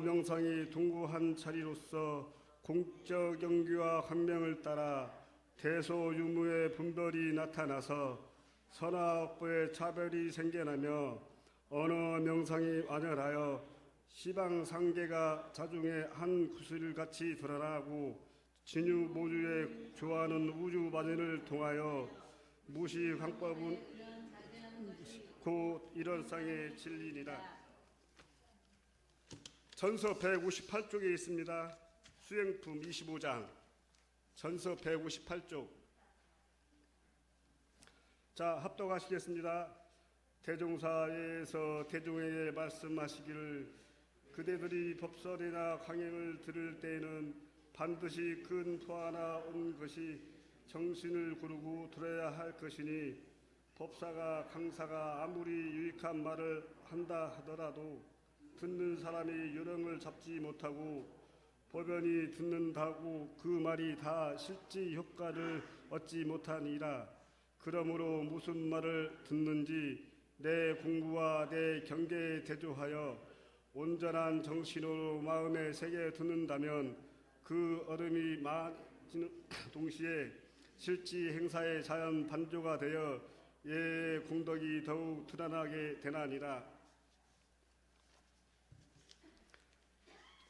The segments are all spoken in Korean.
명상이 동구한 자리로서 공적 경기와 광명을 따라 대소유무의 분별이 나타나서 선악보의 차별이 생겨나며 어느 명상이 완연하여 시방상계가 자중의 한 구슬같이 드러나고 진유모주에 좋아하는 우주반연을 통하여 무시광법은 곧 이런상의 진리니라. 전서 158쪽에 있습니다. 수행품 25장 전서 158쪽. 자, 합독하시겠습니다. 대종사에서 대종에게 말씀하시기를 그대들이 법설이나 강행을 들을 때에는 반드시 근포 하나 온 것이 정신을 구르고 들어야 할 것이니 법사가 강사가 아무리 유익한 말을 한다 하더라도 듣는 사람이 요령을 잡지 못하고 법연이 듣는다고 그 말이 다 실지 효과를 얻지 못하니라. 그러므로 무슨 말을 듣는지 내 공부와 내 경계에 대조하여 온전한 정신으로 마음에 새겨 듣는다면 그 얼음이 많아지는 동시에 실지 행사의 자연 반조가 되어 예의 공덕이 더욱 드러나게 되나니라.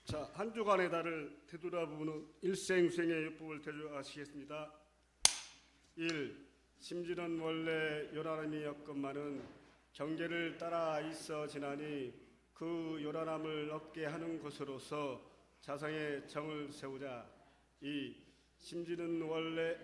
자, 한 주간의 달을 되돌아보는 일생수행의 요법을 대조하시겠습니다. 1. 심지는 원래 요란함이었건만은 경계를 따라 있어 지나니 그 요란함을 얻게 하는 것으로서 자성의 정을 세우자. 2. 심지는 원래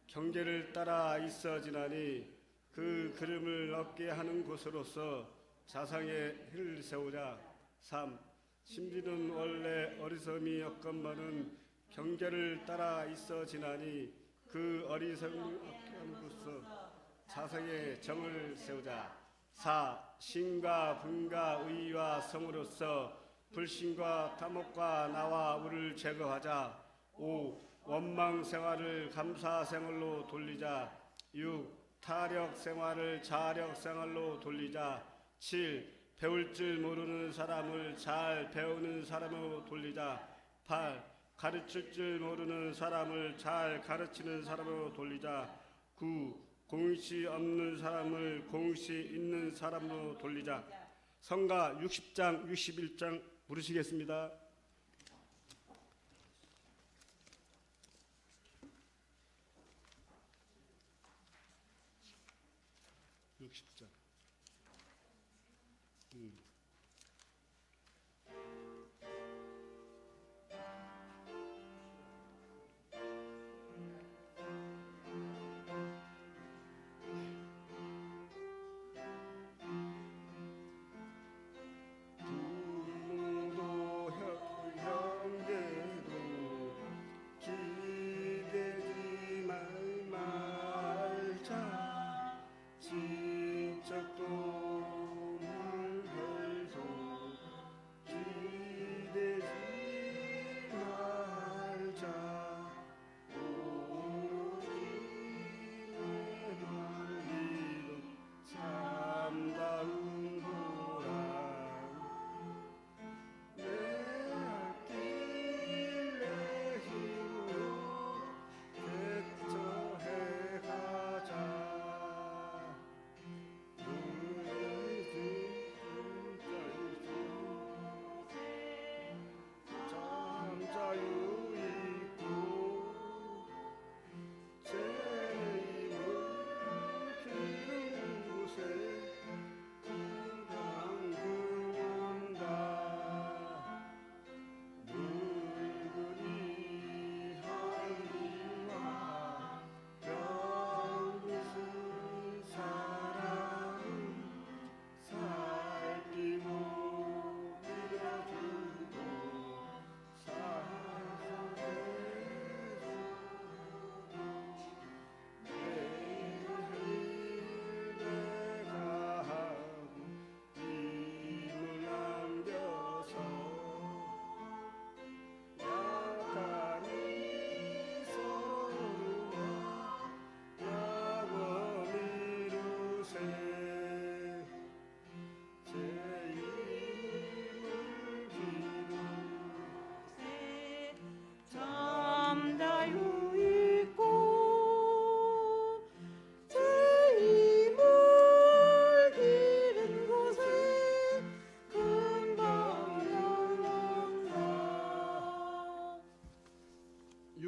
경계를 따라 있어 지나니 그 그름을 얻게 하는 것으로서 자성의 hil을 세우자. 3. 심지는 원래 어리석음이었건만은 경계를 따라 있어 지나니 그 어리석음을 얻게 하는 것으로서 자성의 정을 세우자. 4. 신과 분과 의와 성으로서 불신과 탐욕과 나와 우를 제거하자. 5. 원망 생활을 감사 생활로 돌리자. 6. 타력 생활을 자력 생활로 돌리자. 7. 배울 줄 모르는 사람을 잘 배우는 사람으로 돌리자. 8. 가르칠 줄 모르는 사람을 잘 가르치는 사람으로 돌리자. 9. 공시 없는 사람을 공시 있는 사람으로 돌리자. 성가 60장 61장 부르시겠습니다. 60장. 기대지 말자.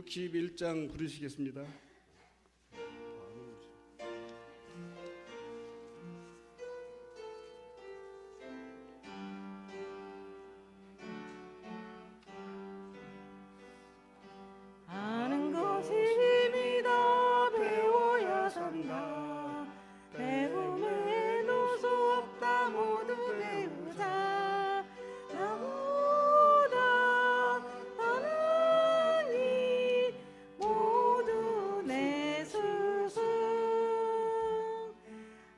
61장 부르시겠습니다. 아는 것이 힘이다 배워야 산다 배움에 노소 없다 모두 배우자 나보다 하나님 모두 내 스승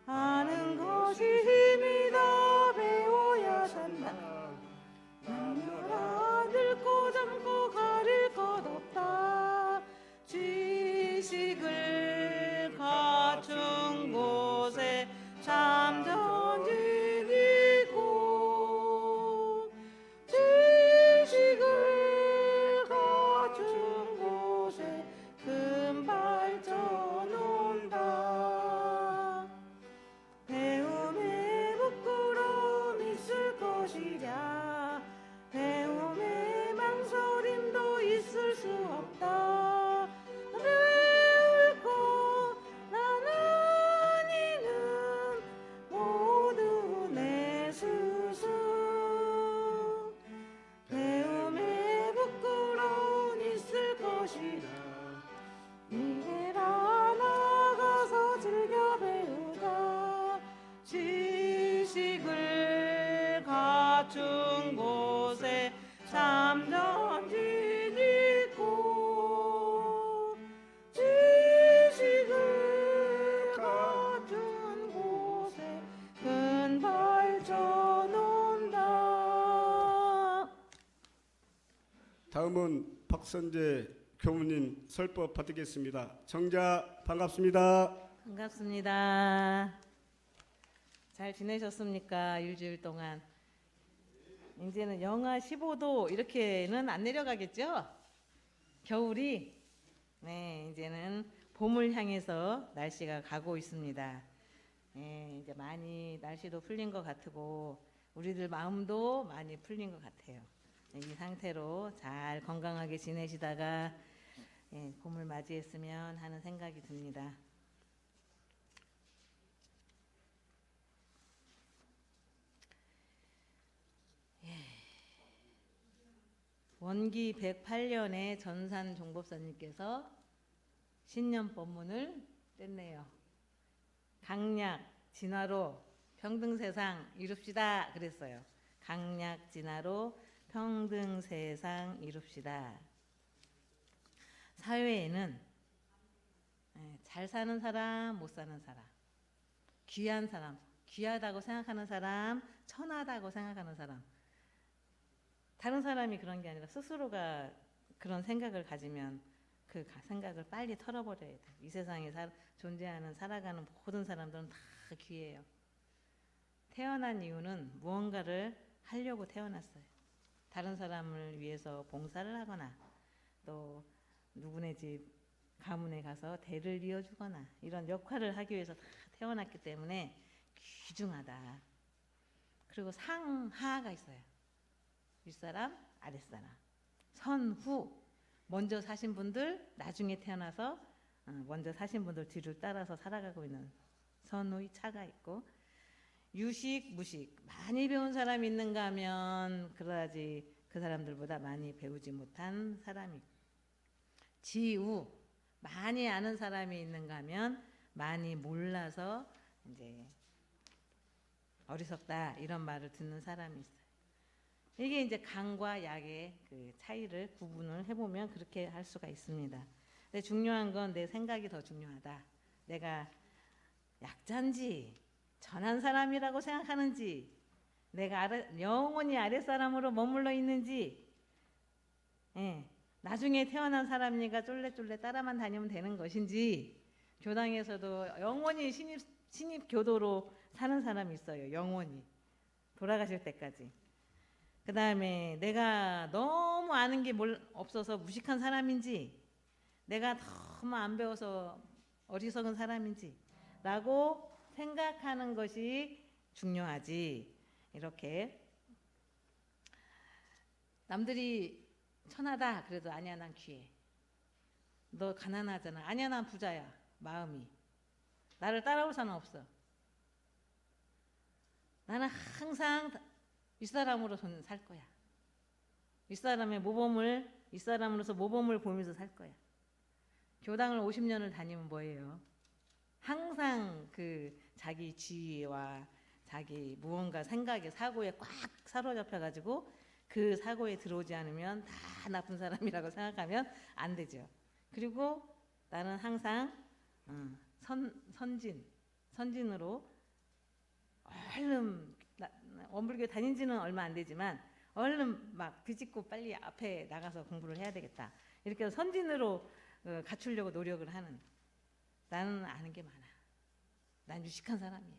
아는 것이 힘이다 배워야 산다 남녀라 늙고 젊고 가릴 것 없다 지식을 갖춘 곳에 참전진 있고 지식을 갖춘 곳에 큰 발전 온다 배움에 부끄러움 있을 것이랴 배움에 망설임도 있을 수 없다 배울 것 나누니는 모두 내 스승 배움에 부끄러움 있을 것이라 이래라 나가서 즐겨 배우자 지식을 갖춘 곳에 참전진 있고 지식을 갖춘 곳에 큰 발전 온다. 다음은 박선재 교무님 설법 받겠습니다. 정자 반갑습니다. 반갑습니다. 잘 지내셨습니까? 일주일 동안. 이제는 영하 15도 이렇게는 안 내려가겠죠? 겨울이 네 이제는 봄을 향해서 날씨가 가고 있습니다. 네, 이제 많이 날씨도 풀린 것 같고 우리들 마음도 많이 풀린 것 같아요. 이 상태로 잘 건강하게 지내시다가 봄을 맞이했으면 하는 생각이 듭니다. 원기 108년에 전산 종법사님께서 신년 법문을 뗐네요. 강약 진화로 평등세상 이룹시다 그랬어요. 강약 진화로 평등세상 이룹시다. 사회에는 잘 사는 사람, 못 사는 사람, 귀한 사람, 귀하다고 생각하는 사람, 천하다고 생각하는 사람, 다른 사람이 그런 게 아니라 스스로가 그런 생각을 가지면 그 생각을 빨리 털어버려야 돼. 이 세상에 존재하는 살아가는 모든 사람들은 다 귀해요. 태어난 이유는 무언가를 하려고 태어났어요. 다른 사람을 위해서 봉사를 하거나 또 누구네 집 가문에 가서 대를 이어주거나 이런 역할을 하기 위해서 다 태어났기 때문에 귀중하다. 그리고 상하가 있어요. 윗사람, 아랫사람, 선후, 먼저 사신 분들, 나중에 태어나서 먼저 사신 분들 뒤를 따라서 살아가고 있는 선후의 차가 있고, 유식, 무식, 많이 배운 사람이 있는가 하면 그러지 그 사람들보다 많이 배우지 못한 사람이, 지우, 많이 아는 사람이 있는가 하면 많이 몰라서 이제 어리석다 이런 말을 듣는 사람이 있어요. 이게 이제 강과 약의 그 차이를 구분을 해보면 그렇게 할 수가 있습니다. 근데 중요한 건 내 생각이 더 중요하다. 내가 약자인지 전한 사람이라고 생각하는지, 내가 영원히 아랫사람으로 머물러 있는지, 나중에 태어난 사람이니까 쫄래쫄래 따라만 다니면 되는 것인지, 교당에서도 영원히 신입 교도로 사는 사람이 있어요. 영원히 돌아가실 때까지. 그 다음에 내가 너무 아는 게 없어서 무식한 사람인지, 내가 너무 안 배워서 어리석은 사람인지 라고 생각하는 것이 중요하지. 이렇게 남들이 천하다 그래도 아니야 난 귀해. 너 가난하잖아. 아니야, 난 부자야. 마음이. 나를 따라올 사람 없어. 나는 항상 윗사람으로서 살 거야. 윗사람으로서 모범을 보면서 살 거야. 교당을 50년을 다니면 뭐예요? 항상 그 자기 지위와 자기 무언가 생각에 사고에 꽉 사로잡혀가지고 그 사고에 들어오지 않으면 다 나쁜 사람이라고 생각하면 안 되죠. 그리고 나는 항상 선진으로 얼른 원불교 다닌 지는 얼마 안 되지만 얼른 막 뒤집고 빨리 앞에 나가서 공부를 해야 되겠다. 이렇게 해서 선진으로 갖추려고 노력을 하는, 나는 아는 게 많아. 난 유식한 사람이야.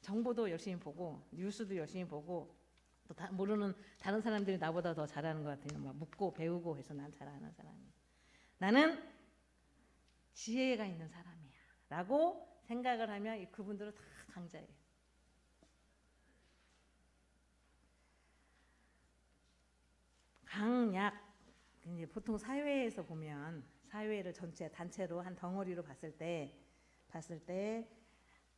정보도 열심히 보고 뉴스도 열심히 보고 또 모르는 다른 사람들이 나보다 더 잘하는 것 같아요. 막 묻고 배우고 해서 난 잘하는 사람이야. 나는 지혜가 있는 사람이야 라고 생각을 하면 그분들은 다 강자예요. 강약, 이제 보통 사회에서 보면 사회를 전체 단체로 한 덩어리로 봤을 때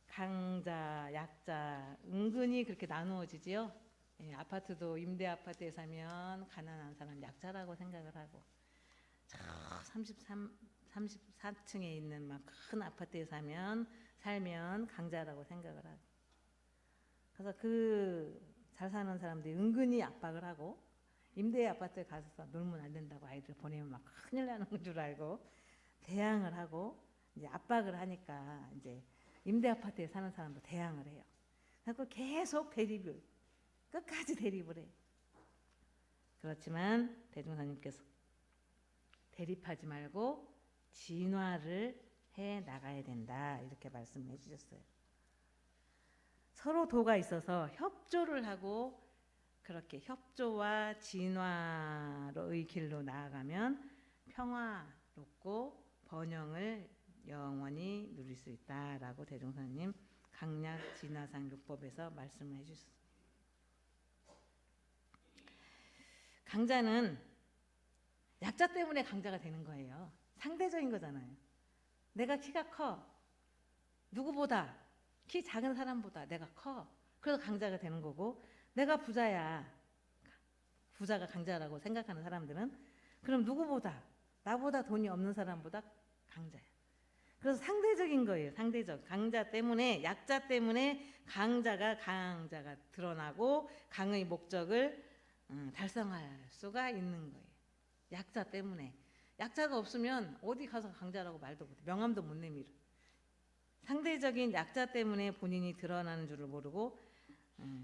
강자, 약자 은근히 그렇게 나누어지지요. 예, 아파트도 임대 아파트에 사면 가난한 사람 약자라고 생각을 하고, 저 34층에 있는 막 큰 아파트에 살면 강자라고 생각을 하고, 그래서 그 잘 사는 사람들이 은근히 압박을 하고, 임대 아파트에 가서 놀면 안 된다고 아이들 보내면 막 큰일 나는 줄 알고 대항을 하고, 이제 압박을 하니까 이제 임대 아파트에 사는 사람도 대항을 해요. 그래서 계속 끝까지 대립을 해. 그렇지만 대종사님께서 대립하지 말고 진화를 해 나가야 된다, 이렇게 말씀해 주셨어요. 서로 도가 있어서 협조를 하고 그렇게 협조와 진화의 길로 나아가면 평화롭고 번영을 영원히 누릴 수 있다라고 대종사님 강약 진화상 요법에서 말씀을 해주셨습니다. 강자는 약자 때문에 강자가 되는 거예요. 상대적인 거잖아요. 내가 키가 커. 누구보다 키 작은 사람보다 내가 커. 그래서 강자가 되는 거고, 내가 부자야. 부자가 강자라고 생각하는 사람들은 그럼 누구보다, 나보다 돈이 없는 사람보다 강자야. 그래서 상대적인 거예요. 상대적. 강자 때문에, 약자 때문에 강자가 드러나고 강의 목적을 달성할 수가 있는 거예요. 약자 때문에. 약자가 없으면 어디 가서 강자라고 말도 못해. 명함도 못 내밀어. 상대적인 약자 때문에 본인이 드러나는 줄을 모르고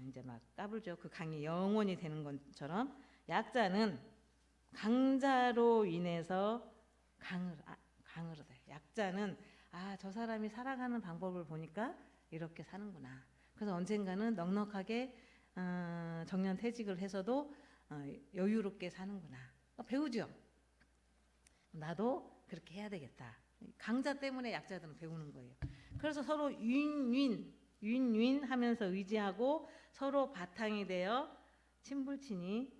이제 막 까불죠. 그 강이 영원히 되는 것처럼 약자는 강자로 인해서 강을 얻어요. 약자는 저 사람이 살아가는 방법을 보니까 이렇게 사는구나. 그래서 언젠가는 넉넉하게 정년퇴직을 해서도 여유롭게 사는구나. 배우죠. 나도 그렇게 해야 되겠다. 강자 때문에 약자들은 배우는 거예요. 그래서 서로 윈윈 하면서 의지하고 서로 바탕이 되어 친불친이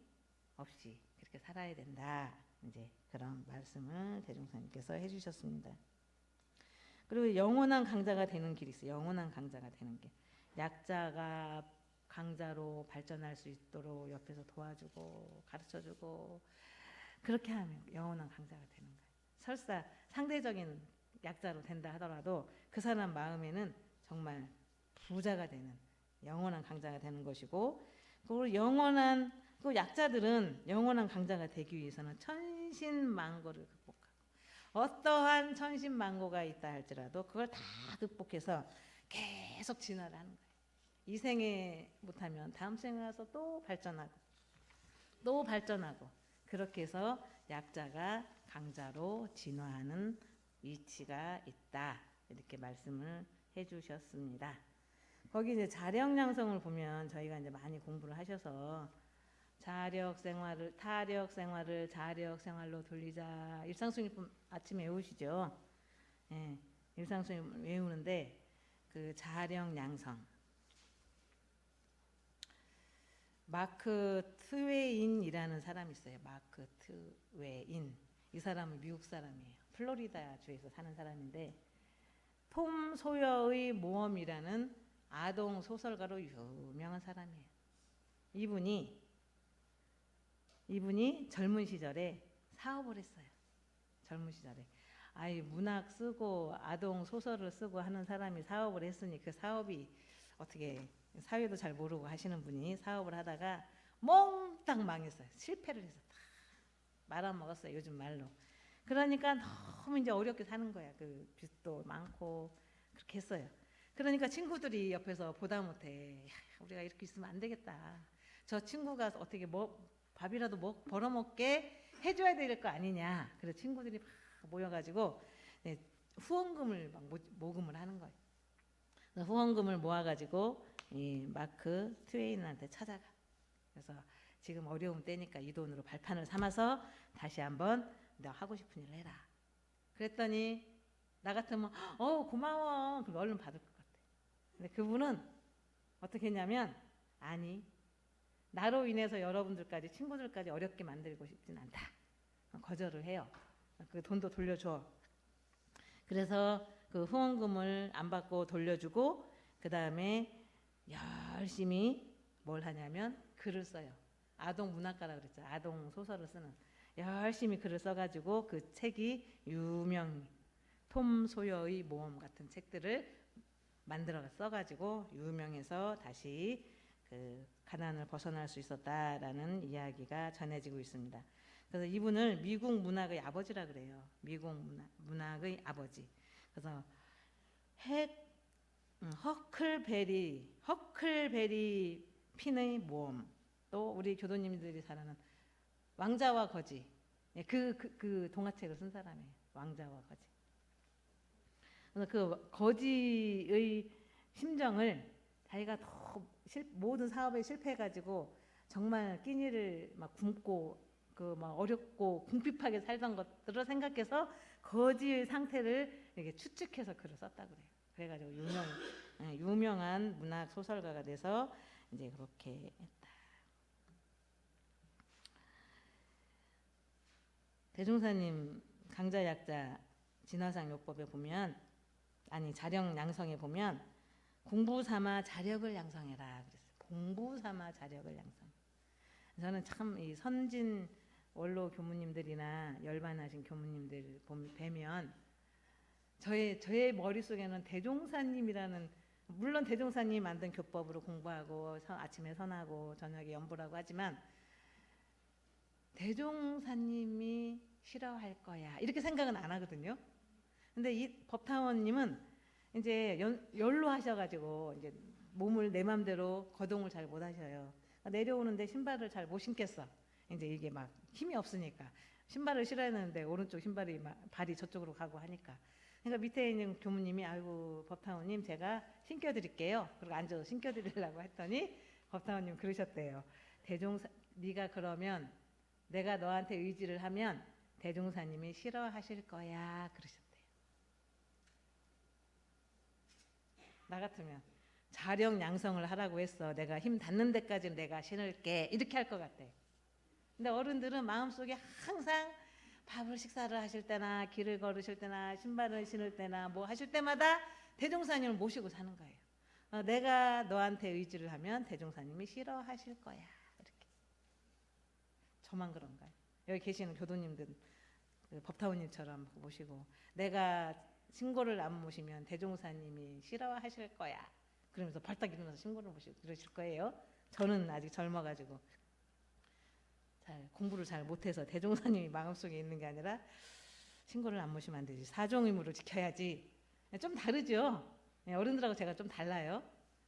없이 그렇게 살아야 된다. 이제 그런 말씀을 대종사님께서 해주셨습니다. 그리고 영원한 강자가 되는 길이 있어요. 영원한 강자가 되는 길. 약자가 강자로 발전할 수 있도록 옆에서 도와주고 가르쳐주고 그렇게 하면 영원한 강자가 되는 거예요. 설사 상대적인 약자로 된다 하더라도 그 사람 마음에는 정말 부자가 되는 영원한 강자가 되는 것이고, 그리고 그 약자들은 영원한 강자가 되기 위해서는 천신만고를 극복하고, 어떠한 천신만고가 있다 할지라도 그걸 다 극복해서 계속 진화를 하는 거예요. 이 생에 못하면 다음 생에 와서 또 발전하고 그렇게 해서 약자가 강자로 진화하는 위치가 있다, 이렇게 말씀을 해주셨습니다. 거기 이제 자력양성을 보면 저희가 이제 많이 공부를 하셔서 타력 생활을 자력 생활로 돌리자, 일상순위법 아침에 외우시죠. 예, 일상순위 외우는데 그 자력양성, 마크 트웨인이라는 사람이 있어요. 마크 트웨인. 이 사람은 미국 사람이에요. 플로리다 주에서 사는 사람인데 톰 소여의 모험이라는 아동 소설가로 유명한 사람이에요. 이분이 젊은 시절에 사업을 했어요. 젊은 시절에 아이 문학 쓰고 아동 소설을 쓰고 하는 사람이 사업을 했으니 그 사업이 어떻게 사회도 잘 모르고 하시는 분이 사업을 하다가 몽땅 망했어요. 실패를 해서 다 말아먹었어요. 요즘 말로. 그러니까 너무 이제 어렵게 사는 거야. 그 빚도 많고 그렇게 했어요. 그러니까 친구들이 옆에서 보다 못해. 야, 우리가 이렇게 있으면 안 되겠다. 저 친구가 어떻게 밥이라도 벌어먹게 해줘야 될 거 아니냐. 그래서 친구들이 막 모여가지고 네, 후원금을 막 모금을 하는 거예요. 후원금을 모아가지고 이 마크 트웨인한테 찾아가. 그래서 지금 어려운 때니까 이 돈으로 발판을 삼아서 다시 한번 너 하고 싶은 일을 해라. 그랬더니 나 같으면 고마워. 그럼 얼른 받을 것 같아. 근데 그분은 어떻게 했냐면 아니 나로 인해서 여러분들까지 친구들까지 어렵게 만들고 싶진 않다. 거절을 해요. 그 돈도 돌려줘. 그래서 그 후원금을 안 받고 돌려주고 그 다음에 열심히 뭘 하냐면 글을 써요. 아동 문학가라 그랬죠. 아동 소설을 쓰는 열심히 글을 써가지고 그 책이 유명 톰 소여의 모험 같은 책들을 만들어 써가지고 유명해서 다시 그 가난을 벗어날 수 있었다라는 이야기가 전해지고 있습니다. 그래서 이분을 미국 문학의 아버지라 그래요. 미국 문학의 아버지. 그래서 허클베리 핀의 모험. 또 우리 교도님들이 잘 아는 왕자와 거지. 그 동화책을 쓴 사람이에요. 왕자와 거지. 그래서 그 거지의 심정을 자기가 모든 사업에 실패해가지고 정말 끼니를 막 굶고 그 막 어렵고 궁핍하게 살던 것들을 생각해서 거지의 상태를 이렇게 추측해서 글을 썼다 그래요. 그래가지고 유명한 문학 소설가가 돼서 이제 그렇게 했다. 대종사님 강자약자 진화상 요법에 보면 자령 양성에 보면 공부 삼아 자력을 양성해라 그랬어요. 공부 삼아 자력을 양성. 저는 참 이 선진 원로 교무님들이나 열반하신 교무님들 뵈면 저의 머릿속에는 대종사님이라는 물론 대종사님이 만든 교법으로 공부하고 아침에 선하고 저녁에 연불하고 하지만 대종사님이 싫어할 거야 이렇게 생각은 안 하거든요. 근데 이 법타원님은 이제 연로하셔가지고 이제 몸을 내 맘대로 거동을 잘 못하셔요. 내려오는데 신발을 잘 못 신겠어. 이제 이게 막 힘이 없으니까 신발을 신어야 되는데 오른쪽 신발이 발이 저쪽으로 가고 하니까. 그러니까 밑에 있는 교무님이 아이고 법타원님 제가 신겨드릴게요. 그리고 앉아서 신겨드리려고 했더니 법타원님 그러셨대요. 네가 그러면 내가 너한테 의지를 하면 대종사님이 싫어하실 거야 그러셨대요. 나 같으면 자력 양성을 하라고 했어. 내가 힘 닿는 데까지 내가 신을게 이렇게 할 것 같아. 근데 어른들은 마음속에 항상 식사를 하실 때나 길을 걸으실 때나 신발을 신을 때나 뭐 하실 때마다 대종사님을 모시고 사는 거예요. 내가 너한테 의지를 하면 대종사님이 싫어하실 거야 이렇게. 저만 그런가요? 여기 계시는 교도님들 법타원님처럼 모시고 내가 신고를 안 모시면 대종사님이 싫어하실 거야 그러면서 벌떡 일어나서 신고를 모시고 그러실 거예요. 저는 아직 젊어가지고 공부를 잘 못해서 대종사님이 마음속에 있는 게 아니라 신고를 안 모시면 안 되지. 사종의무를 지켜야지. 좀 다르죠. 어른들하고 제가 좀 달라요.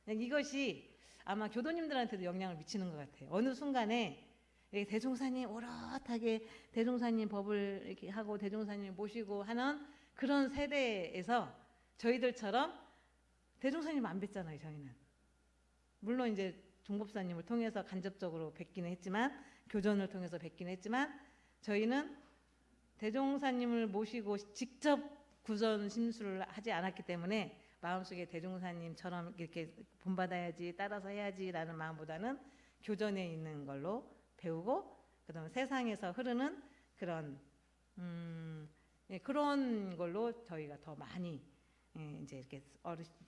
이것이 아마 교도님들한테도 영향을 미치는 것 같아요. 어느 순간에 대종사님 오롯하게 대종사님 법을 이렇게 하고 대종사님 모시고 하는 그런 세대에서 저희들처럼 대종사님 안 뵀잖아요. 저희는 물론 이제 종법사님을 통해서 간접적으로 뵙기는 했지만 교전을 통해서 뵙기는 했지만 저희는 대종사님을 모시고 직접 구전 심수를 하지 않았기 때문에 마음속에 대종사님처럼 이렇게 본받아야지 따라서 해야지라는 마음보다는 교전에 있는 걸로 배우고 그다음에 세상에서 흐르는 그런 예, 그런 걸로 저희가 더 많이 이제 이렇게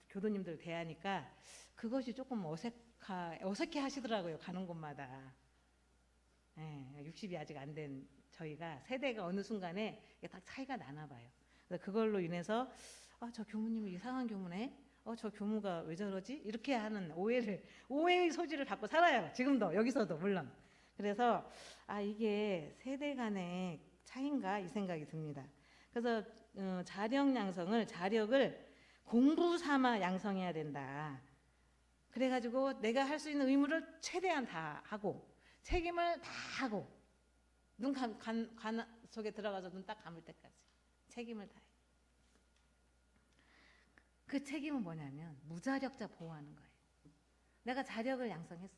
교도님들 대하니까 그것이 조금 어색해 하시더라고요. 가는 곳마다. 60이 아직 안 된 저희가 세대가 어느 순간에 이게 딱 차이가 나나 봐요. 그래서 그걸로 인해서 저 교무님이 이상한 교무네. 저 교무가 왜 저러지? 이렇게 하는 오해의 소지를 갖고 살아요. 지금도 여기서도 물론. 그래서 이게 세대 간의 차이인가 이 생각이 듭니다. 그래서 자력을 공부 삼아 양성해야 된다. 그래가지고 내가 할 수 있는 의무를 최대한 다 하고 책임을 다 하고 눈 속에 들어가서 눈 딱 감을 때까지 책임을 다해. 그 책임은 뭐냐면 무자력자 보호하는 거예요. 내가 자력을 양성했어.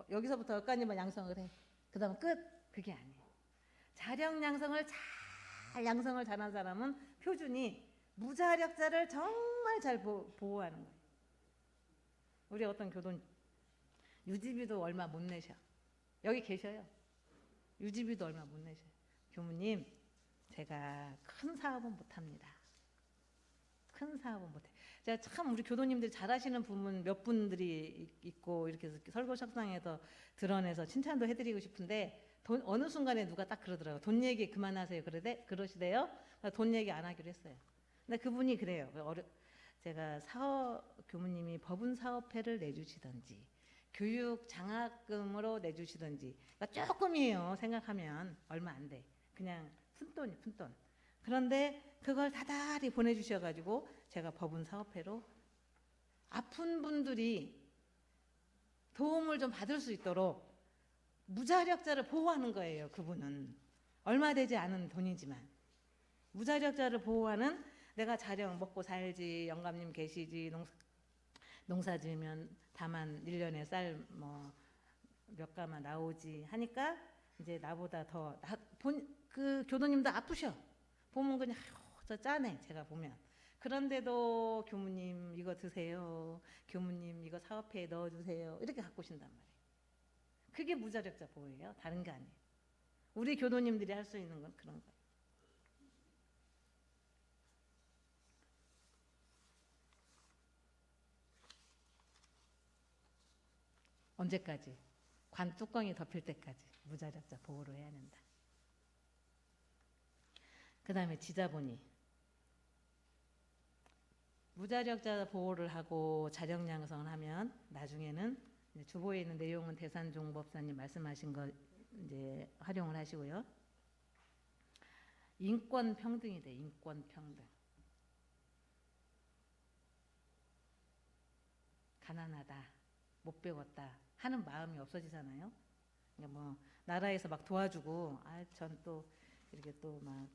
여기서부터 여기까지만 양성을 해. 그 다음 끝. 그게 아니에요. 자력 양성을 잘한 사람은 표준이 무자력자를 정말 잘 보호하는 거예요. 우리 어떤 교도님 유지비도 얼마 못 내셔. 여기 계셔요. 유지비도 얼마 못 내셔. 교무님, 제가 큰 사업은 못합니다. 큰 사업은 못해. 제가 참 우리 교도님들이 잘하시는 부분 몇 분들이 있고 이렇게 설교석상에서 드러내서 칭찬도 해드리고 싶은데 어느 순간에 누가 딱 그러더라고요. 돈 얘기 그만하세요. 그러시대요. 돈 얘기 안 하기로 했어요. 근데 그분이 그래요. 제가 교무님이 법운 사업회를 내주시든지 교육 장학금으로 내주시든지 그러니까 조금이에요. 생각하면 얼마 안 돼. 그냥 푼돈. 그런데 그걸 다달이 보내주셔가지고 제가 법운 사업회로 아픈 분들이 도움을 좀 받을 수 있도록 무자력자를 보호하는 거예요. 그분은 얼마 되지 않은 돈이지만 무자력자를 보호하는 내가 자력 먹고 살지 영감님 계시지 농사 지으면 다만 1년에 쌀 몇 가마 나오지 하니까 이제 나보다 그 교도님도 아프셔. 보면 그냥 저 짜네 제가 보면. 그런데도 교무님 이거 드세요. 교무님 이거 사업회에 넣어주세요. 이렇게 갖고 오신단 말이에요. 그게 무자력자 보호예요. 다른 게 아니에요. 우리 교도님들이 할 수 있는 건 그런 거예요. 언제까지? 관 뚜껑이 덮일 때까지 무자력자 보호를 해야 된다. 그 다음에 지자본이 무자력자 보호를 하고 자력 양성을 하면 나중에는 주보에 있는 내용은 대산종 법사님 말씀하신 거 이제 활용을 하시고요. 인권 평등이 돼. 인권 평등. 가난하다, 못 배웠다 하는 마음이 없어지잖아요. 그러니까 나라에서 막 도와주고 전 또 이렇게 또 막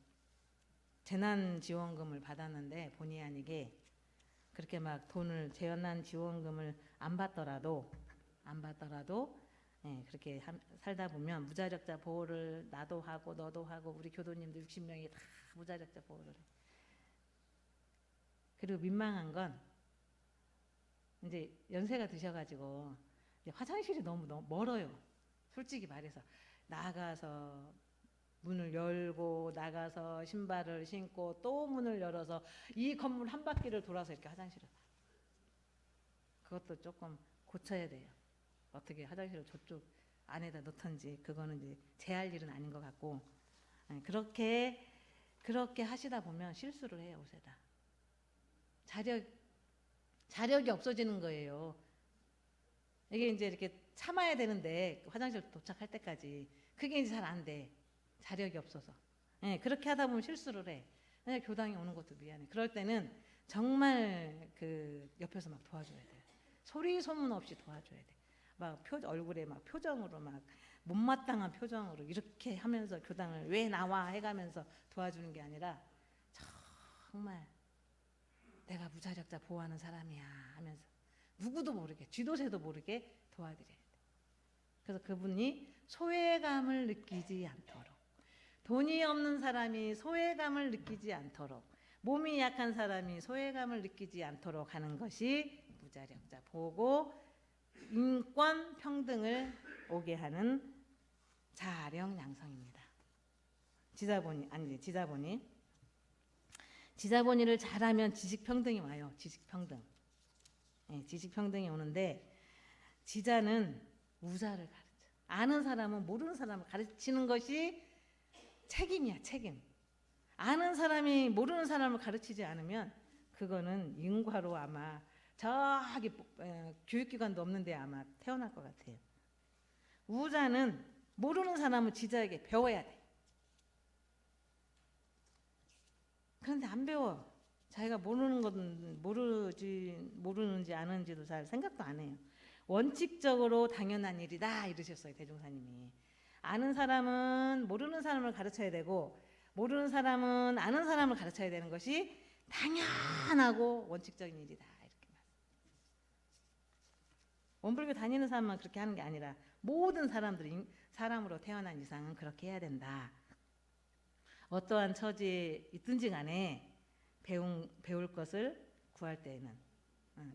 재난지원금을 받았는데 본의 아니게 그렇게 막 재난지원금을 안 받더라도 그렇게 살다 보면 무자력자 보호를 나도 하고 너도 하고 우리 교도님들 60명이 다 무자력자 보호를 해. 그리고 민망한 건 이제 연세가 드셔가지고 이제 화장실이 너무 멀어요. 솔직히 말해서 나가서 문을 열고 나가서 신발을 신고 또 문을 열어서 이 건물 한 바퀴를 돌아서 이렇게 화장실을 가. 그것도 조금 고쳐야 돼요. 어떻게 화장실을 저쪽 안에다 넣던지 그거는 이제 제 할 일은 아닌 것 같고 그렇게 하시다 보면 실수를 해요. 옷에다. 자력이 없어지는 거예요. 이게 이제 이렇게 참아야 되는데 화장실 도착할 때까지 그게 이제 잘 안 돼. 자력이 없어서. 그렇게 하다 보면 실수를 해. 교당이 오는 것도 미안해. 그럴 때는 정말 옆에서 막 도와줘야 돼요. 소리 소문 없이 도와줘야 돼. 막 얼굴에 막 표정으로 막 못마땅한 표정으로 이렇게 하면서 교당을 왜 나와 해가면서 도와주는 게 아니라 정말 내가 무자력자 보호하는 사람이야 하면서 누구도 모르게 쥐도새도 모르게 도와드려야 돼. 그래서 그분이 소외감을 느끼지 않도록 돈이 없는 사람이 소외감을 느끼지 않도록 몸이 약한 사람이 소외감을 느끼지 않도록 하는 것이 무자력자 보호고 인권 평등을 오게 하는 자령양성입니다. 지자본이 아니지 지자본이. 지자본이를 잘하면 지식평등이 와요. 지식평등. 예, 지식평등이 오는데 지자는 우자를 가르쳐. 아는 사람은 모르는 사람을 가르치는 것이 책임이야. 책임. 아는 사람이 모르는 사람을 가르치지 않으면 그거는 인과로 아마 저기 교육기관도 없는데 아마 태어날 것 같아요. 우자는 모르는 사람은 지자에게 배워야 돼. 그런데 안 배워. 자기가 모르는 건 모르는지 아는지도 잘 생각도 안 해요. 원칙적으로 당연한 일이다 이러셨어요, 대종사님이. 아는 사람은 모르는 사람을 가르쳐야 되고 모르는 사람은 아는 사람을 가르쳐야 되는 것이 당연하고 원칙적인 일이다 이렇게 말씀. 원불교 다니는 사람만 그렇게 하는 게 아니라 모든 사람들이 사람으로 태어난 이상은 그렇게 해야 된다. 어떠한 처지에 있든지 간에 배울 것을 구할 때에는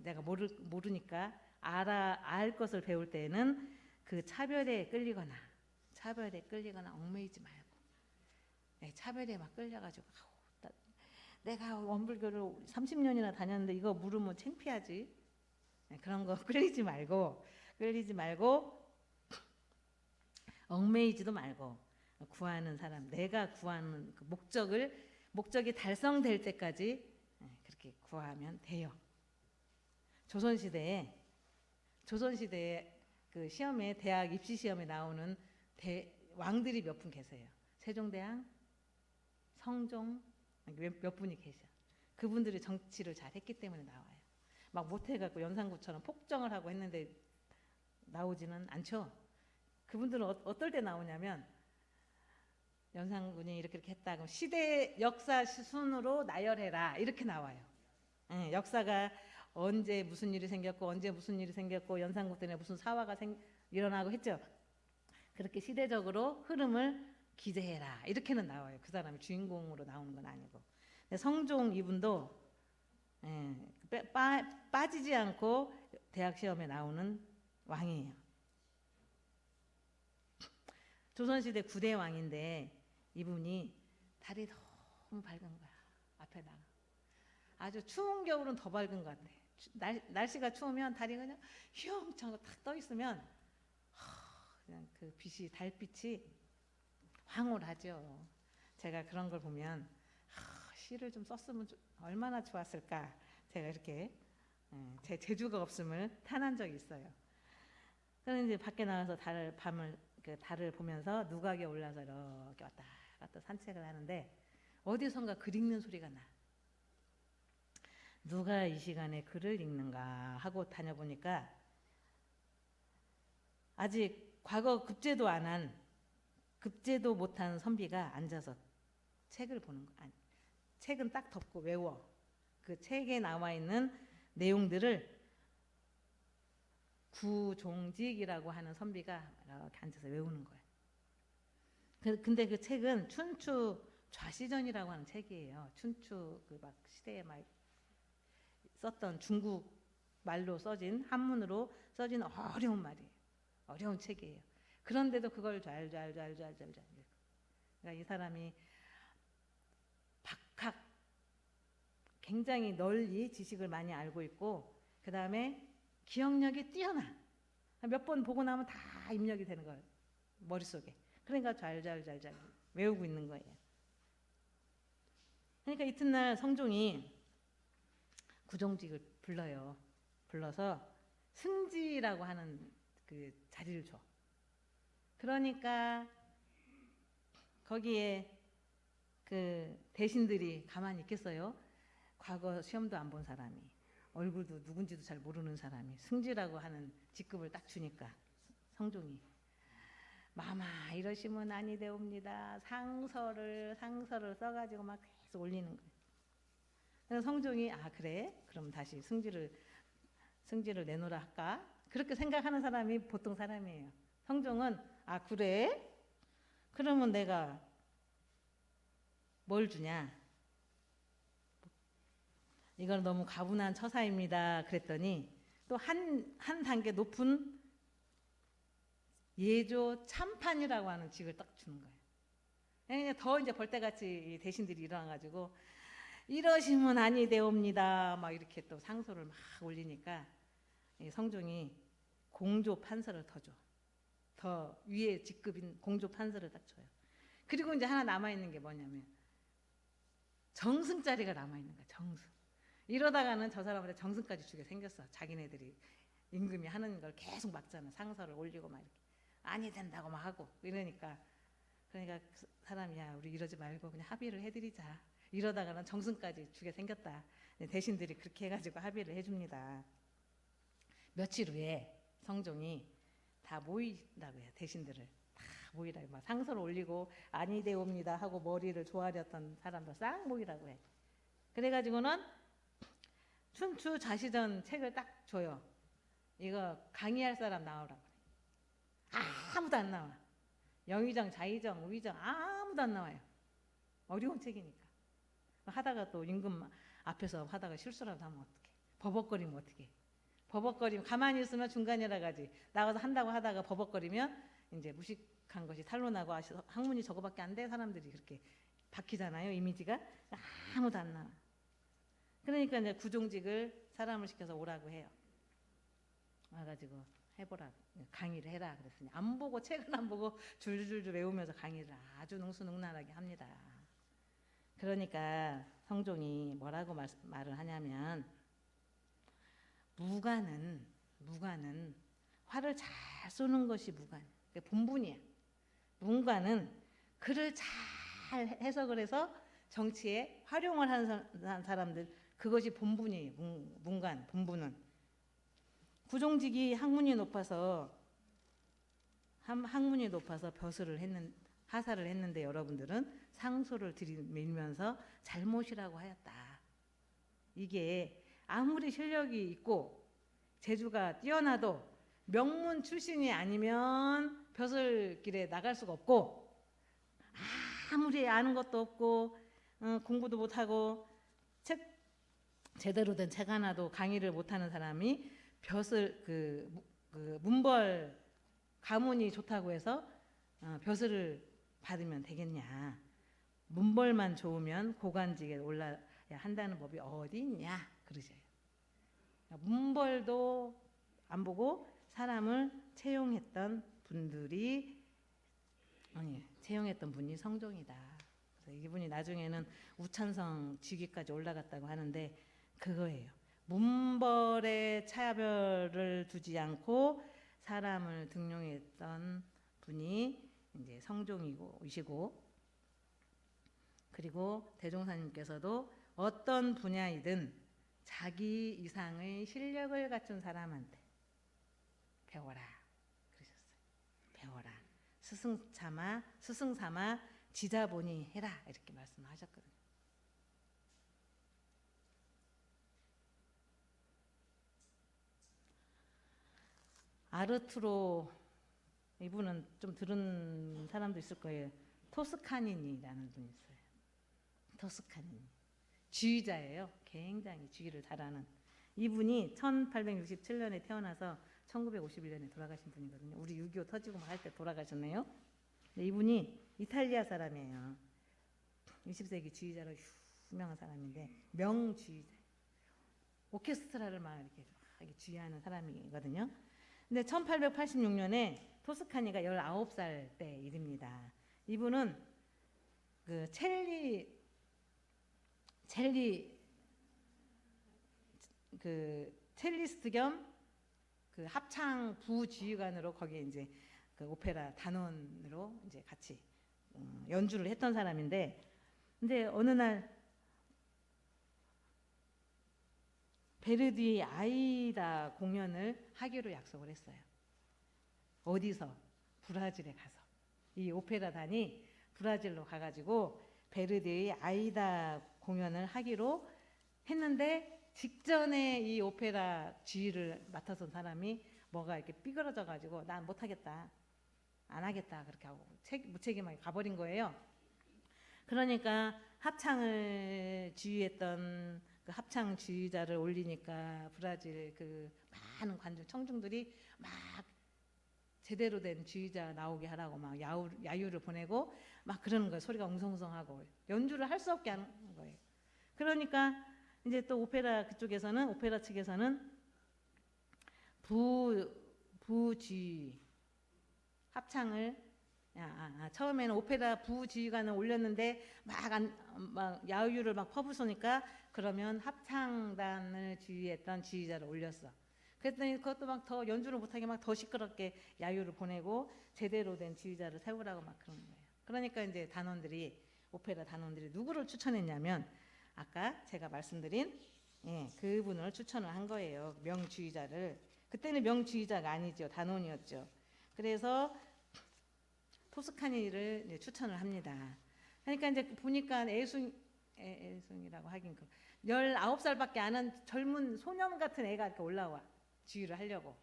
내가 모르니까 알 것을 배울 때에는 그 차별에 끌리거나 얽매이지 말고 차별에 막 끌려가지고 내가 원불교를 30년이나 다녔는데 이거 물으면 창피하지. 그런 거 끌리지 말고 얽매이지도 말고 구하는 사람, 내가 구하는 그 목적이 달성될 때까지 그렇게 구하면 돼요. 조선시대에 그 시험에 대학 입시 시험에 나오는 왕들이 몇 분 계세요. 세종대왕, 성종 몇 분이 계셔. 그분들이 정치를 잘 했기 때문에 나와요. 막 못해갖고 연산구처럼 폭정을 하고 했는데 나오지는 않죠. 그분들은 어떨 때 나오냐면 연산군이 이렇게 했다. 그럼 시대 역사 순으로 나열해라 이렇게 나와요. 역사가 언제 무슨 일이 생겼고 연산군 때문에 무슨 사화가 일어나고 했죠. 그렇게 시대적으로 흐름을 기재해라 이렇게는 나와요. 그 사람이 주인공으로 나오는 건 아니고. 근데 성종 이분도 빠지지 않고 대학 시험에 나오는 왕이에요. 조선시대 9대 왕인데 이분이 달이 너무 밝은 거야. 앞에다가 아주 추운 겨울은 더 밝은 것 같아. 날씨가 추우면 달이 그냥 휘엄창 탁 떠 있으면 그냥 그 빛이 달빛이 황홀하죠. 제가 그런 걸 보면 시를 좀 썼으면 얼마나 좋았을까. 제가 이렇게 제 재주가 없음을 탄한 적이 있어요. 그래서 이제 밖에 나가서 달을 보면서 누각에 올라서 이렇게 왔다 갔다 산책을 하는데 어디선가 글 읽는 소리가 나. 누가 이 시간에 글을 읽는가 하고 다녀보니까 아직 과거 급제도 못한 선비가 앉아서 책을 보는 거. 아니, 책은 딱 덮고 외워. 그 책에 나와 있는 내용들을 구종직이라고 하는 선비가 이렇게 앉아서 외우는 거예요. 근데 그 책은 춘추 좌시전이라고 하는 책이에요. 춘추 그 막 시대에 막 썼던 중국 말로 써진 한문으로 써진 어려운 말이에요. 어려운 책이에요. 그런데도 그걸 잘. 그러니까 이 사람이 박학 굉장히 널리 지식을 많이 알고 있고 그 다음에 기억력이 뛰어나. 몇 번 보고 나면 다 입력이 되는 거예요. 머릿속에. 그러니까 잘 외우고 있는 거예요. 그러니까 이튿날 성종이 구종직을 불러요. 불러서 승지라고 하는 그 자리를 줘. 그러니까 거기에 그 대신들이 가만히 있겠어요? 과거 시험도 안 본 사람이 얼굴도 누군지도 잘 모르는 사람이 승지라고 하는 직급을 딱 주니까 성종이 마마 이러시면 아니 되옵니다. 상서를 써가지고 막 계속 올리는 거예요. 그래서 성종이 그래? 그럼 다시 승지를 내놓으라 할까? 그렇게 생각하는 사람이 보통 사람이에요. 성종은 그래? 그러면 내가 뭘 주냐? 이건 너무 가분한 처사입니다. 그랬더니 또 한 단계 높은 예조 참판이라고 하는 직을 딱 주는 거예요. 그냥 더 이제 벌떼같이 대신들이 일어나가지고 이러시면 아니되옵니다. 막 이렇게 또 상소를 막 올리니까 이 성종이 공조 판서를 더 줘. 더 위에 직급인 공조 판서를 딱 줘요. 그리고 이제 하나 남아 있는 게 뭐냐면 정승자리가 남아 있는 거야. 정승. 이러다가는 저 사람한테 정승까지 주게 생겼어. 자기네들이 임금이 하는 걸 계속 막잖아. 상서를 올리고 막 이렇게 아니 된다고 막 하고 이러니까 그러니까 그 사람이 야 우리 이러지 말고 그냥 합의를 해드리자. 이러다가는 정승까지 주게 생겼다. 대신들이 그렇게 해가지고 합의를 해줍니다. 며칠 후에 성종이 다 모이라고 해요. 대신들을 다 모이라고 막 상서를 올리고 아니되옵니다 하고 머리를 조아렸던 사람들 싹 모이라고 해. 그래가지고는 춘추 자시전 책을 딱 줘요. 이거 강의할 사람 나오라고 그래. 아무도 안 나와. 영의정, 자의정, 우의정 아무도 안 나와요. 어려운 책이니까. 하다가 또 임금 앞에서 하다가 실수라도 하면 어떡해. 버벅거리면 어떡해. 버벅거리면 가만히 있으면 중간이라 가지. 나가서 한다고 하다가 버벅거리면 이제 무식한 것이 탄로나고 학문이 저거밖에 안 돼. 사람들이 그렇게 바뀌잖아요. 이미지가. 아무도 안 나와. 그러니까 이제 구종직을 사람을 시켜서 오라고 해요. 와가지고 해보라고 강의를 해라 그랬으니 안 보고 책은 안 보고 줄줄줄 외우면서 강의를 아주 능수능란하게 합니다. 그러니까 성종이 뭐라고 말을 하냐면 무관은 화를 잘 쏘는 것이 무관. 그게 본분이야. 문관은 글을 잘 해석을 해서 정치에 활용을 하는 사람들 그것이 본분이에요. 문관 본분은. 구종직이 학문이 높아서 하사를 했는데 여러분들은 상소를 들이밀면서 잘못이라고 하였다. 이게 아무리 실력이 있고 재주가 뛰어나도 명문 출신이 아니면 벼슬길에 나갈 수가 없고 아무리 아는 것도 없고 공부도 못하고 제대로 된 책 하나도 강의를 못하는 사람이 벼슬 문벌 가문이 좋다고 해서 벼슬을 받으면 되겠냐. 문벌만 좋으면 고관직에 올라야 한다는 법이 어디 있냐 그러셔요. 문벌도 안 보고 사람을 채용했던 분이 성종이다. 그래서 이분이 나중에는 우찬성 직위까지 올라갔다고 하는데 그거예요. 문벌에 차별을 두지 않고 사람을 등용했던 분이 이제 성종이시고, 그리고 대종사님께서도 어떤 분야이든 자기 이상의 실력을 갖춘 사람한테 배워라 그러셨어요. 배워라. 스승 삼아 지자본이 해라 이렇게 말씀하셨거든요. 아르투로 이분은 좀 들은 사람도 있을 거예요. 토스카니니라는 분이 있어요. 토스카니니 지휘자예요. 굉장히 지휘를 잘하는 이분이 1867년에 태어나서 1951년에 돌아가신 분이거든요. 우리 6.25 터지고 할 때 돌아가셨네요. 이분이 이탈리아 사람이에요. 20세기 지휘자로 유명한 사람인데 명지휘자. 오케스트라를 막 이렇게 지휘하는 사람이거든요. 근데 1886년에 토스카니가 19살 때 일입니다. 이분은 그 첼리스트 겸 그 합창 부지휘관으로 거기에 이제 그 오페라 단원으로 이제 같이 연주를 했던 사람인데, 근데 어느 날 베르디 아이다 공연을 하기로 약속을 했어요. 어디서? 브라질에 가서. 이 오페라단이 브라질로 가가지고 베르디의 아이다 공연을 하기로 했는데 직전에 이 오페라 지휘를 맡아선 사람이 뭐가 이렇게 삐그러져 가지고 난 못하겠다, 안 하겠다 그렇게 하고 무책임하게 가버린 거예요. 그러니까 합창을 지휘했던 그 합창 지휘자를 올리니까 브라질 그 많은 관중 청중들이 막 제대로 된 지휘자 나오게 하라고 막 야유를 보내고 막 그러는 거예요. 소리가 웅성웅성하고 연주를 할 수 없게 하는 거예요. 그러니까 이제 또 오페라 측에서는 부지휘 합창을 처음에는 오페라 부지휘관을 올렸는데 막 야유를 막 퍼부으니까 그러면 합창단을 지휘했던 지휘자를 올렸어. 그랬더니 그것도 막 더 연주를 못하게 막 더 시끄럽게 야유를 보내고 제대로 된 지휘자를 세우라고 막 그런 거예요. 그러니까 이제 오페라 단원들이 누구를 추천했냐면 아까 제가 말씀드린 그분을 추천을 한 거예요. 명지휘자를. 그때는 명지휘자가 아니죠. 단원이었죠. 그래서 토스카니를 이제 추천을 합니다. 그러니까 이제 보니까 애송이라고 하긴 19살밖에 안 한 젊은 소년 같은 애가 이렇게 올라와. 지휘를 하려고.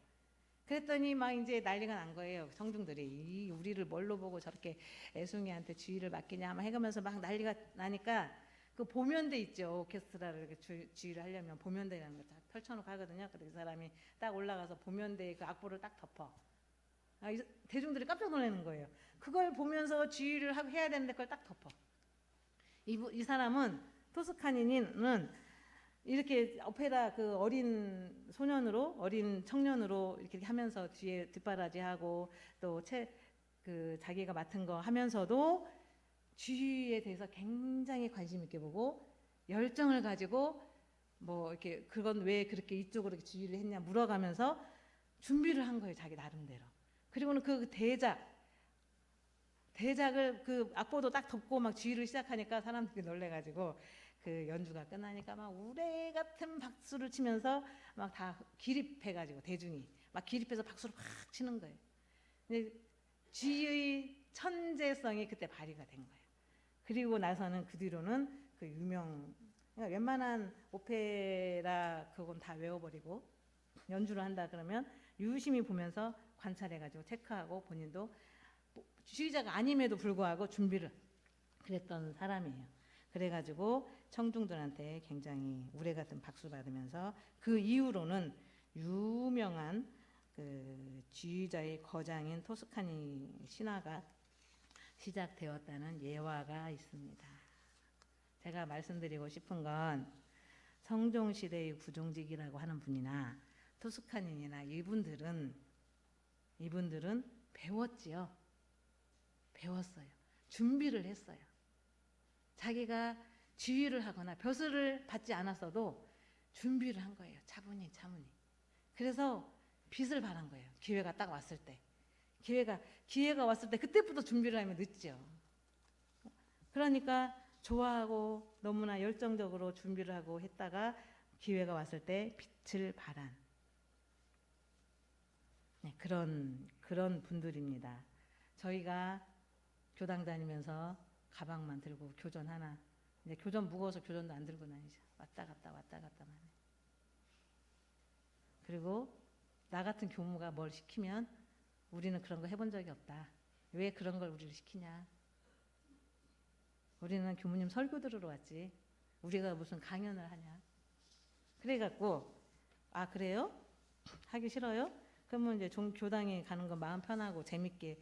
그랬더니 막 이제 난리가 난 거예요. 청중들이 우리를 뭘로 보고 저렇게 애송이한테 지휘를 맡기냐 막 해가면서 막 난리가 나니까 그 보면대 있죠. 오케스트라를 이렇게 지휘를 하려면 보면대라는 거 딱 펼쳐놓고 하거든요. 그래서 그 사람이 딱 올라가서 보면대에 그 악보를 딱 덮어. 대중들이 깜짝 놀라는 거예요. 그걸 보면서 지휘를 해야 되는데 그걸 딱 덮어. 이 사람은 토스카니는 이렇게 오페라 그 어린 청년으로 이렇게 하면서 뒤에 뒷바라지하고 또 자기가 맡은 거 하면서도 지휘에 대해서 굉장히 관심 있게 보고 열정을 가지고 뭐 이렇게 그건 왜 그렇게 이쪽으로 이렇게 지휘를 했냐 물어가면서 준비를 한 거예요. 자기 나름대로. 그리고는 그 대작을 그 악보도 딱 덮고 막 지휘를 시작하니까 사람들이 놀래가지고 그 연주가 끝나니까 막 우레 같은 박수를 치면서 막 다 기립해가지고 대중이 막 기립해서 박수를 확 치는 거예요. 근데 지휘의 천재성이 그때 발휘가 된 거예요. 그리고 나서는 그 뒤로는 그러니까 웬만한 오페라 그건 다 외워버리고 연주를 한다 그러면 유심히 보면서 관찰해가지고 체크하고 본인도 지휘자가 아님에도 불구하고 준비를 그랬던 사람이에요. 그래가지고 청중들한테 굉장히 우레 같은 박수 받으면서 그 이후로는 유명한 그 지휘자의 거장인 토스카니 신화가 시작되었다는 예화가 있습니다. 제가 말씀드리고 싶은 건 성종시대의 구종직이라고 하는 분이나 토스카니나 이분들은 배웠지요. 배웠어요. 준비를 했어요. 자기가 지휘를 하거나 벼슬을 받지 않았어도 준비를 한 거예요. 차분히. 그래서 빛을 발한 거예요. 기회가 딱 왔을 때. 기회가 왔을 때 그때부터 준비를 하면 늦죠. 그러니까 좋아하고 너무나 열정적으로 준비를 하고 했다가 기회가 왔을 때 빛을 발한 그런 분들입니다. 저희가 교당 다니면서 가방만 들고 교전 하나, 이제 교전 무거워서 교전도 안 들고 다니죠. 왔다 갔다만 해. 그리고 나 같은 교무가 뭘 시키면 우리는 그런 거 해본 적이 없다. 왜 그런 걸 우리를 시키냐? 우리는 교무님 설교 들으러 왔지. 우리가 무슨 강연을 하냐? 그래갖고 그래요? 하기 싫어요? 그러면 이제 교당에 가는 거 마음 편하고 재밌게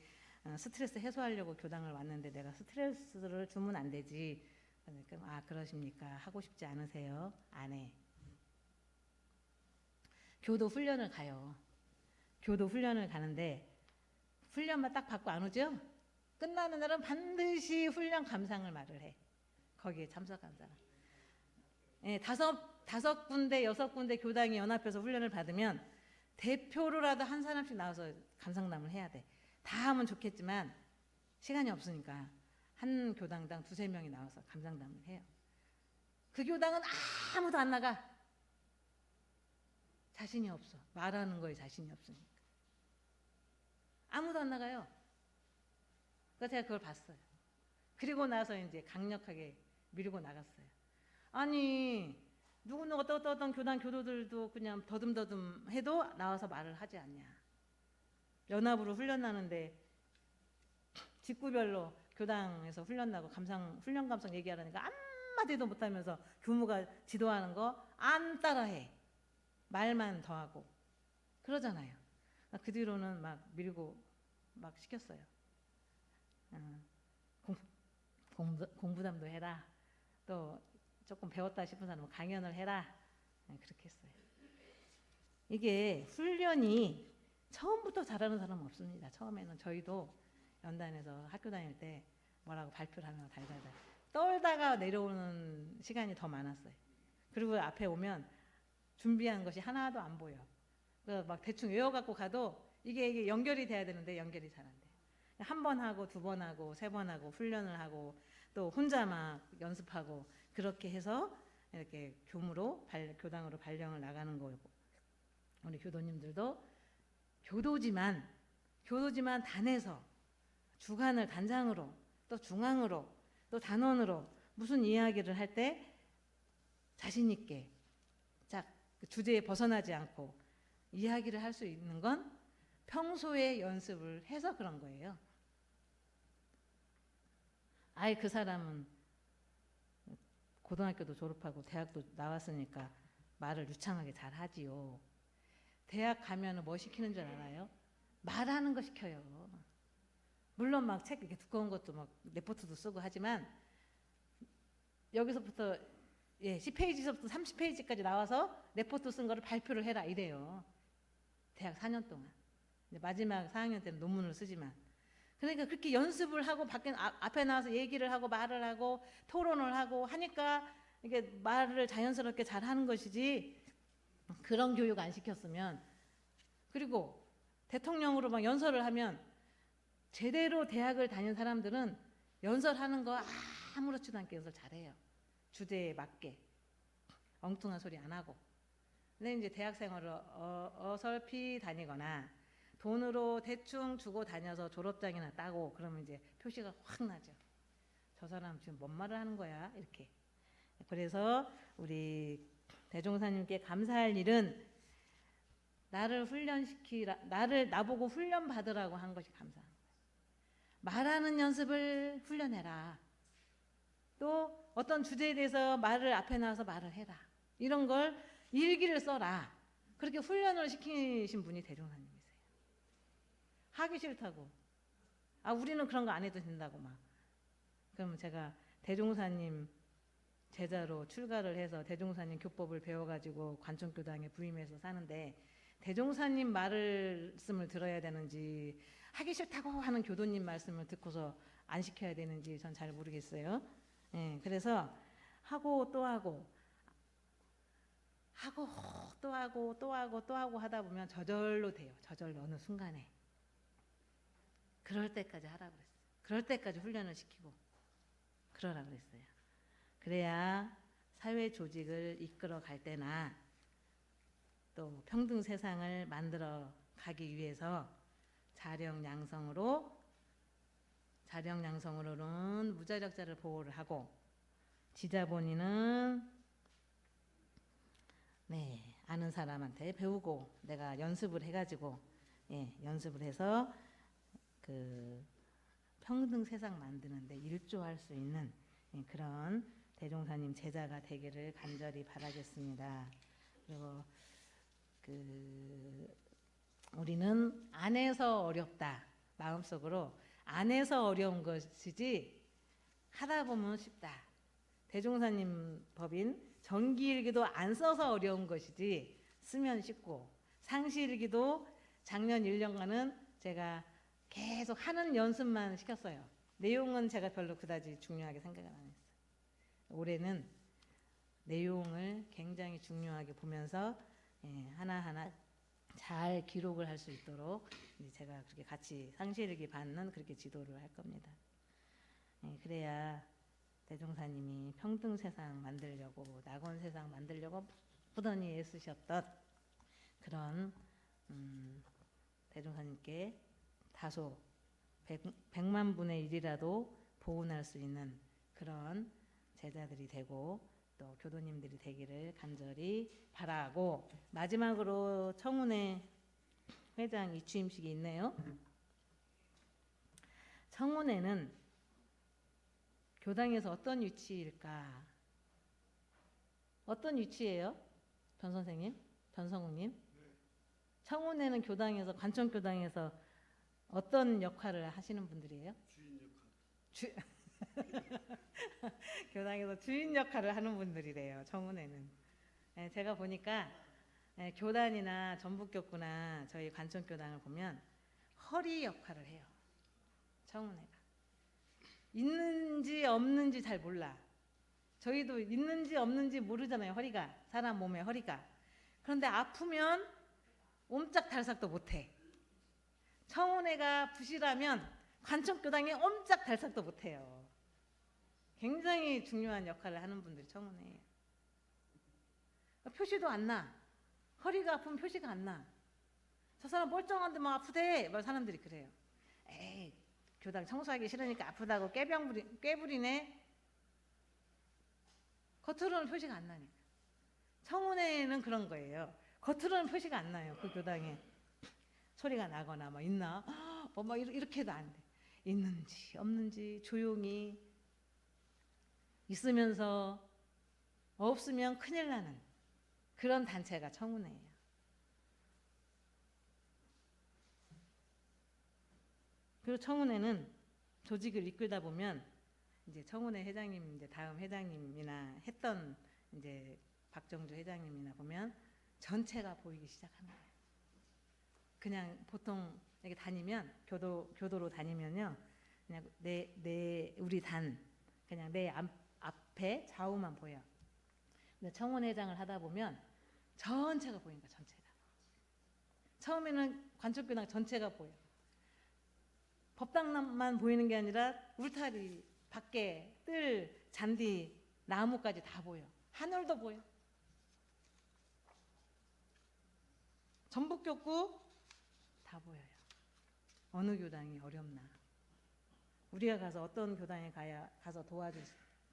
스트레스 해소하려고 교당을 왔는데 내가 스트레스를 주면 안 되지. 그러니까 그러십니까? 하고 싶지 않으세요? 안 해. 교도 훈련을 가요. 교도 훈련을 가는데 훈련만 딱 받고 안 오죠? 끝나는 날은 반드시 훈련 감상을 말을 해. 거기에 참석한 사람. 예, 다섯 군데, 6군데 교당이 연합해서 훈련을 받으면 대표로라도 한 사람씩 나와서 감상담을 해야 돼. 다 하면 좋겠지만 시간이 없으니까 한 교당당 2-3명이 나와서 감상담을 해요. 그 교당은 아무도 안 나가. 자신이 없어. 말하는 거에 자신이 없으니까. 아무도 안 나가요. 그래서 제가 그걸 봤어요. 그리고 나서 이제 강력하게 밀고 나갔어요. 아니 누구누가 어떤 교당 교도들도 그냥 더듬더듬 해도 나와서 말을 하지 않냐. 연합으로 훈련하는데 직구별로 교당에서 훈련나고 훈련 감상 얘기하라니까 한마디도 못하면서 교무가 지도하는 거 안 따라해. 말만 더하고 그러잖아요. 그 뒤로는 막 밀고 막 시켰어요. 공, 공부담도 해라. 또 조금 배웠다 싶은 사람은 강연을 해라. 그렇게 했어요. 이게 훈련이 처음부터 잘하는 사람은 없습니다. 처음에는 저희도 연단에서 학교 다닐 때 뭐라고 발표를 하면 달달달 떨다가 내려오는 시간이 더 많았어요. 그리고 앞에 오면 준비한 것이 하나도 안 보여. 막 대충 외워갖고 가도 이게 연결이 돼야 되는데 연결이 잘 안 돼. 한 번 하고 두 번 하고 세 번 하고 훈련을 하고 또 혼자 막 연습하고 그렇게 해서 이렇게 교당으로 발령을 나가는 거고, 우리 교도님들도 교도지만 단에서 주간을 단장으로 또 중앙으로 또 단원으로 무슨 이야기를 할 때 자신 있게 딱 주제에 벗어나지 않고 이야기를 할 수 있는 건 평소에 연습을 해서 그런 거예요. 아예 그 사람은 고등학교도 졸업하고 대학도 나왔으니까 말을 유창하게 잘 하지요. 대학 가면 뭐 시키는 줄 알아요? 말하는 거 시켜요. 물론 막 책 이렇게 두꺼운 것도 막 레포트도 쓰고 하지만 여기서부터 10페이지서부터 30페이지까지 나와서 레포트 쓴 거를 발표를 해라 이래요. 대학 4년 동안. 마지막 4학년 때는 논문을 쓰지만. 그러니까 그렇게 연습을 하고 앞에 나와서 얘기를 하고 말을 하고 토론을 하고 하니까 이게 말을 자연스럽게 잘하는 것이지, 그런 교육 안 시켰으면, 그리고 대통령으로 막 연설을 하면 제대로 대학을 다닌 사람들은 연설하는 거 아무렇지도 않게 연설 잘해요. 주제에 맞게 엉뚱한 소리 안 하고. 근데 이제 대학생활을 어설피 다니거나 돈으로 대충 주고 다녀서 졸업장이나 따고 그러면 이제 표시가 확 나죠. 저 사람 지금 뭔 말을 하는 거야 이렇게. 그래서 우리 대종사님께 감사할 일은 나보고 훈련 받으라고 한 것이 감사한 거예요. 말하는 연습을 훈련해라. 또 어떤 주제에 대해서 말을 앞에 나와서 말을 해라. 이런 걸 일기를 써라. 그렇게 훈련을 시키신 분이 대종사님이세요. 하기 싫다고. 우리는 그런 거 안 해도 된다고 막. 그러면 제가 대종사님 제자로 출가를 해서 대종사님 교법을 배워가지고 관촌교당에 부임해서 사는데, 대종사님 말씀을 들어야 되는지 하기 싫다고 하는 교도님 말씀을 듣고서 안 시켜야 되는지 전 잘 모르겠어요. 그래서 하고 또 하고 또 하고 하다 보면 저절로 돼요. 저절로 어느 순간에. 그럴 때까지 하라고 그랬어요. 그럴 때까지 훈련을 시키고 그러라고 그랬어요. 그래야 사회 조직을 이끌어 갈 때나 또 평등 세상을 만들어 가기 위해서 자력양성으로는 무자력자를 보호를 하고, 지자본인은 아는 사람한테 배우고 내가 연습을 해가지고 연습을 해서 그 평등 세상 만드는데 일조할 수 있는 그런 대종사님 제자가 되기를 간절히 바라겠습니다. 그리고 우리는 안에서 어렵다, 마음속으로 안에서 어려운 것이지 하다 보면 쉽다. 대종사님 법인 정기일기도 안 써서 어려운 것이지 쓰면 쉽고, 상시일기도 작년 1년간은 제가 계속 하는 연습만 시켰어요. 내용은 제가 별로 그다지 중요하게 생각을 안 했어요. 올해는 내용을 굉장히 중요하게 보면서 하나하나 잘 기록을 할 수 있도록 제가 그렇게 같이 상시일기 반은 그렇게 지도를 할 겁니다. 그래야 대종사님이 평등 세상 만들려고, 낙원 세상 만들려고 부단히 애쓰셨던 그런 대종사님께 다소 100만 분의 1이라도 보훈할 수 있는 그런 제자들이 되고 또 교도님들이 되기를 간절히 바라고, 마지막으로 청운회 회장 이취임식이 있네요. 청운회는 교당에서 어떤 위치일까? 어떤 위치예요? 변 선생님? 변성욱님? 청운회는 교당에서, 관촌교당에서 어떤 역할을 하시는 분들이에요? 주인 역할. 주, 교당에서 주인 역할을 하는 분들이래요. 청운회는. 예, 제가 보니까 예, 교단이나 전북교구나 저희 관천교당을 보면 허리 역할을 해요. 청운회가. 있는지 없는지 잘 몰라. 저희도 있는지 없는지 모르잖아요. 허리가. 사람 몸에 허리가. 그런데 아프면 옴짝달싹도 못해. 청운회가 부실하면 관천교당이 옴짝달싹도 못해요. 굉장히 중요한 역할을 하는 분들이 청운회예요. 표시도 안 나. 허리가 아프면 표시가 안 나. 저 사람 멀쩡한데 막 아프대. 막 사람들이 그래요. 에이, 교당 청소하기 싫으니까 아프다고 꾀부리네. 겉으로는 표시가 안 나니까. 청운회는 그런 거예요. 겉으로는 표시가 안 나요. 그 교당에 소리가 나거나 뭐 있나? 뭐 이렇게 해도 안 돼. 있는지 없는지 조용히 있으면서 없으면 큰일 나는 그런 단체가 청운회예요. 그리고 청운회는 조직을 이끌다 보면 이제 청운회 회장님 이제 다음 회장님이나 했던 이제 박정주 회장님이나 보면 전체가 보이기 시작하는 거예요. 그냥 보통 이렇게 다니면 교도로 다니면요, 그냥 우리 단 그냥 내 앞에 좌우만 보여. 근데 청운회 회장을 하다 보면 전체가 보이니까 전체가. 처음에는 관천교당 전체가 보여. 법당만 보이는 게 아니라 울타리, 밖에 뜰, 잔디, 나무까지 다 보여. 하늘도 보여. 전북교구 다 보여요. 어느 교당이 어렵나. 우리가 가서 어떤 교당에 가서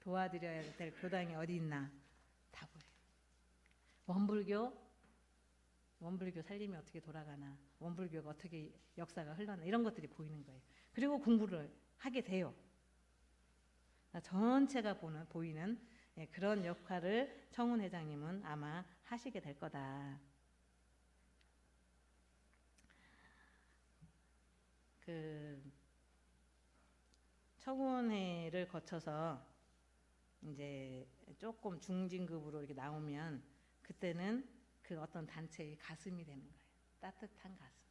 도와드려야 될 교당이 어디 있나 다 보여요. 원불교 살림이 어떻게 돌아가나, 원불교가 어떻게 역사가 흘러나 이런 것들이 보이는 거예요. 그리고 공부를 하게 돼요. 전체가 보이는 그런 역할을 청운 회장님은 아마 하시게 될 거다. 그 청운회를 거쳐서 이제 조금 중진급으로 이렇게 나오면 그때는 그 어떤 단체의 가슴이 되는 거예요. 따뜻한 가슴.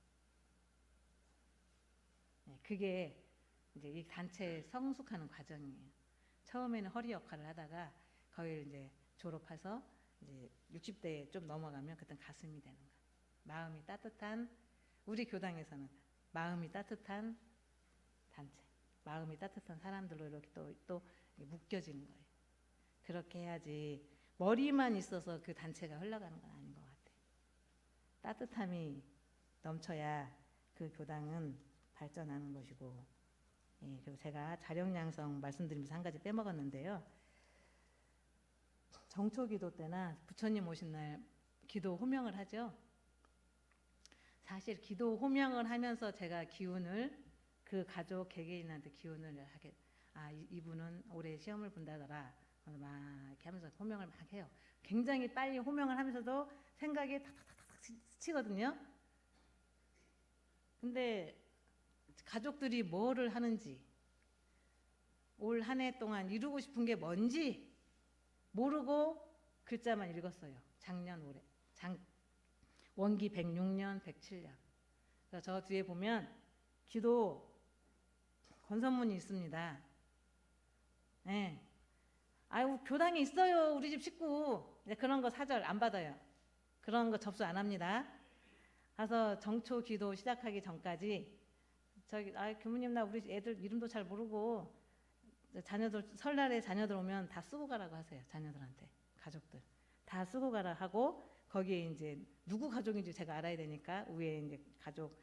그게 이제 이 단체에 성숙하는 과정이에요. 처음에는 허리 역할을 하다가 거의 이제 졸업해서 이제 60대에 좀 넘어가면 그때 가슴이 되는 거예요. 마음이 따뜻한, 우리 교당에서는 마음이 따뜻한 단체, 마음이 따뜻한 사람들로 이렇게 또 묶여지는 거예요. 그렇게 해야지 머리만 있어서 그 단체가 흘러가는 건 아닌 것 같아요. 따뜻함이 넘쳐야 그 교당은 발전하는 것이고, 그리고 제가 자력양성 말씀드리면서 한 가지 빼먹었는데요. 정초기도 때나 부처님 오신 날 기도 호명을 하죠. 사실 기도 호명을 하면서 제가 기운을 그 가족 개개인한테 기운을 하게, 이분은 올해 시험을 본다더라 막 이렇게 하면서 호명을 막 해요. 굉장히 빨리 호명을 하면서도 생각이 탁탁탁탁 스치거든요. 근데 가족들이 뭐를 하는지, 올 한 해 동안 이루고 싶은 게 뭔지 모르고 글자만 읽었어요. 작년 올해 원기 106년 107년. 그래서 저 뒤에 보면 기도 건선문이 있습니다. 네. 아유, 교당에 있어요. 우리 집 식구. 그런 거 사절 안 받아요. 그런 거 접수 안 합니다. 가서 정초 기도 시작하기 전까지 교무님 나 우리 애들 이름도 잘 모르고 자녀들 설날에 자녀들 오면 다 쓰고 가라고 하세요. 자녀들한테 가족들 다 쓰고 가라 하고 거기에 이제 누구 가족인지 제가 알아야 되니까 위에 이제 가족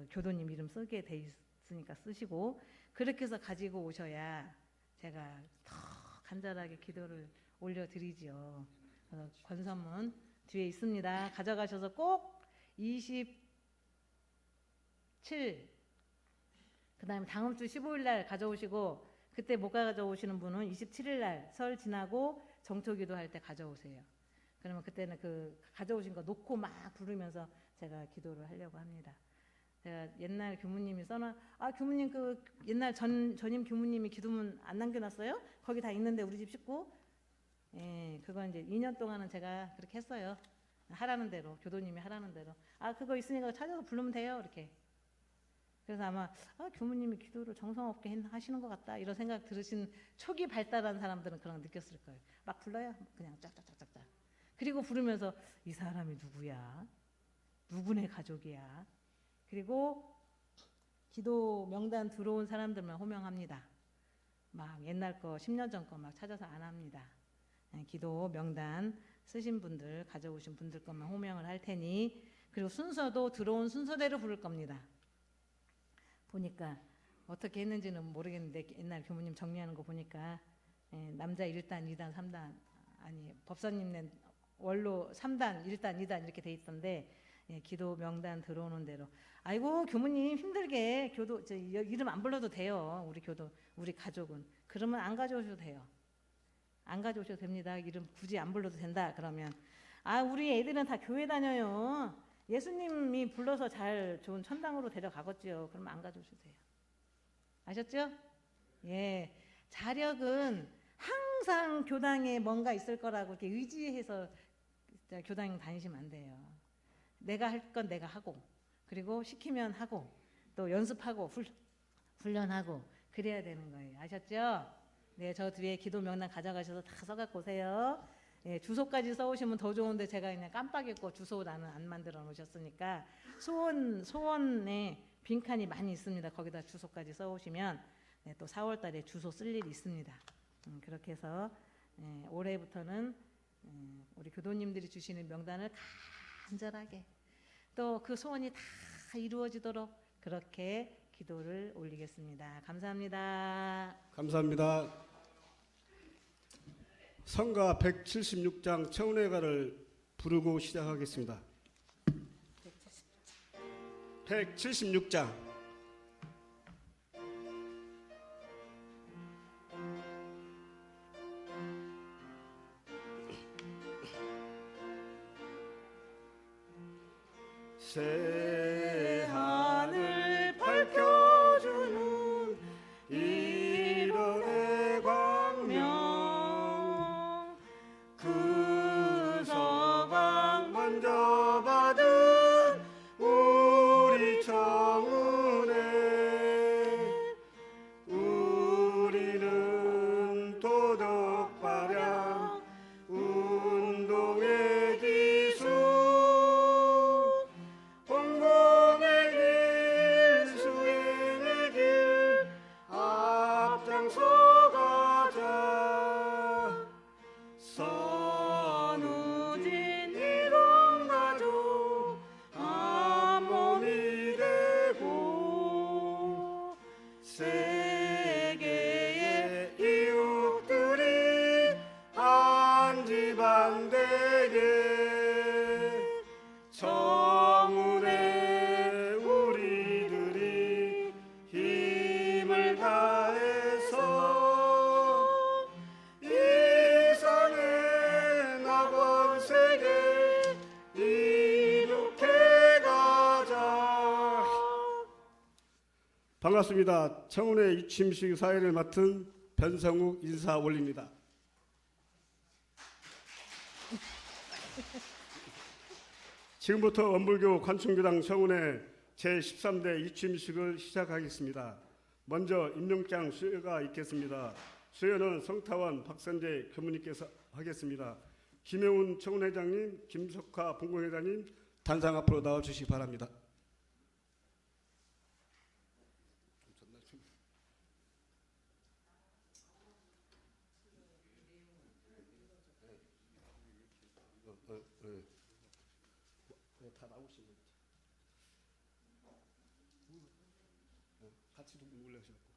교도님 이름 쓰게 돼 있으니까 쓰시고 그렇게 해서 가지고 오셔야 제가 더 간절하게 기도를 올려드리지요. 권선문 뒤에 있습니다. 가져가셔서 꼭 27, 그 다음에 다음 주 15일 날 가져오시고 그때 못 가져오시는 분은 27일 날 설 지나고 정초기도 할 때 가져오세요. 그러면 그때는 그 가져오신 거 놓고 막 부르면서 제가 기도를 하려고 합니다. 제가 옛날 교무님이 써놔. 아 교무님 그 옛날 전임 교무님이 기도문 안 남겨놨어요? 거기 다 있는데 우리 집 식구. 예, 그거 이제 2년 동안은 제가 그렇게 했어요. 하라는 대로 교도님이 하라는 대로. 아 그거 있으니까 찾아서 부르면 돼요 이렇게. 그래서 아마 교무님이 기도를 정성 없게 하시는 것 같다 이런 생각 들으신 초기 발달한 사람들은 그런 거 느꼈을 거예요. 막 불러요 그냥 쫙쫙쫙쫙쫙. 그리고 부르면서 이 사람이 누구야? 누구네 가족이야? 그리고 기도 명단 들어온 사람들만 호명합니다. 막 옛날 거 10년 전 거 막 찾아서 안 합니다. 기도 명단 쓰신 분들 가져오신 분들 것만 호명을 할 테니 그리고 순서도 들어온 순서대로 부를 겁니다. 보니까 어떻게 했는지는 모르겠는데 옛날 교무님 정리하는 거 보니까 남자 1단, 2단, 3단 아니 법사님네 원로 3단, 1단, 2단 이렇게 돼 있던데 기도 명단 들어오는 대로 아이고 교무님 힘들게 교도 이름 안 불러도 돼요. 우리 교도 우리 가족은 그러면 안 가져오셔도 돼요. 안 가져오셔도 됩니다. 이름 굳이 안 불러도 된다 그러면 아 우리 애들은 다 교회 다녀요. 예수님이 불러서 잘 좋은 천당으로 데려가겠지요. 그러면 안 가져오셔도 돼요. 아셨죠? 예, 자력은 항상 교당에 뭔가 있을 거라고 이렇게 의지해서 교당 다니시면 안 돼요. 내가 할 건 내가 하고 그리고 시키면 하고 또 연습하고 훈련하고 그래야 되는 거예요. 아셨죠? 네, 저 뒤에 기도 명단 가져가셔서 다 써갖고 오세요. 예, 주소까지 써오시면 더 좋은데 제가 그냥 깜빡했고 주소 나는 안 만들어 놓으셨으니까 소원에 빈칸이 많이 있습니다. 거기다 주소까지 써오시면 또 4월달에 주소 쓸 일이 있습니다. 그렇게 해서 올해부터는 우리 교도님들이 주시는 명단을 간절하게 또 그 소원이 다 이루어지도록 그렇게 기도를 올리겠습니다. 감사합니다. 감사합니다. 성가 176장 청운회가를 부르고 시작하겠습니다. 176장 새 하늘 밝혀주는 이른의 광명 그 서광 먼저 받은 우리 청운회 우리는 도덕발양 운동의 기수 공공의 길 수행의 길 앞장서 가자 선우진 일원가족 한 몸이 되고 세계의 이웃들이 한 집안 되게 청운회 우리들이 힘을 다해서 이산의 낙원 세계 이룩해 가자. 반갑습니다. 청운회 이침식 사회를 맡은 변성욱 인사 올립니다. 지금부터 원불교 관충교당 청운회 제13대 이침식을 시작하겠습니다. 먼저 임명장 수여가 있겠습니다. 수여는 성타원 박선재 교무님께서 하겠습니다. 김영훈 청운회장님, 김석화 본공회장님 단상 앞으로 나와주시기 바랍니다. 다 나오시면 같이 좀 올려주시고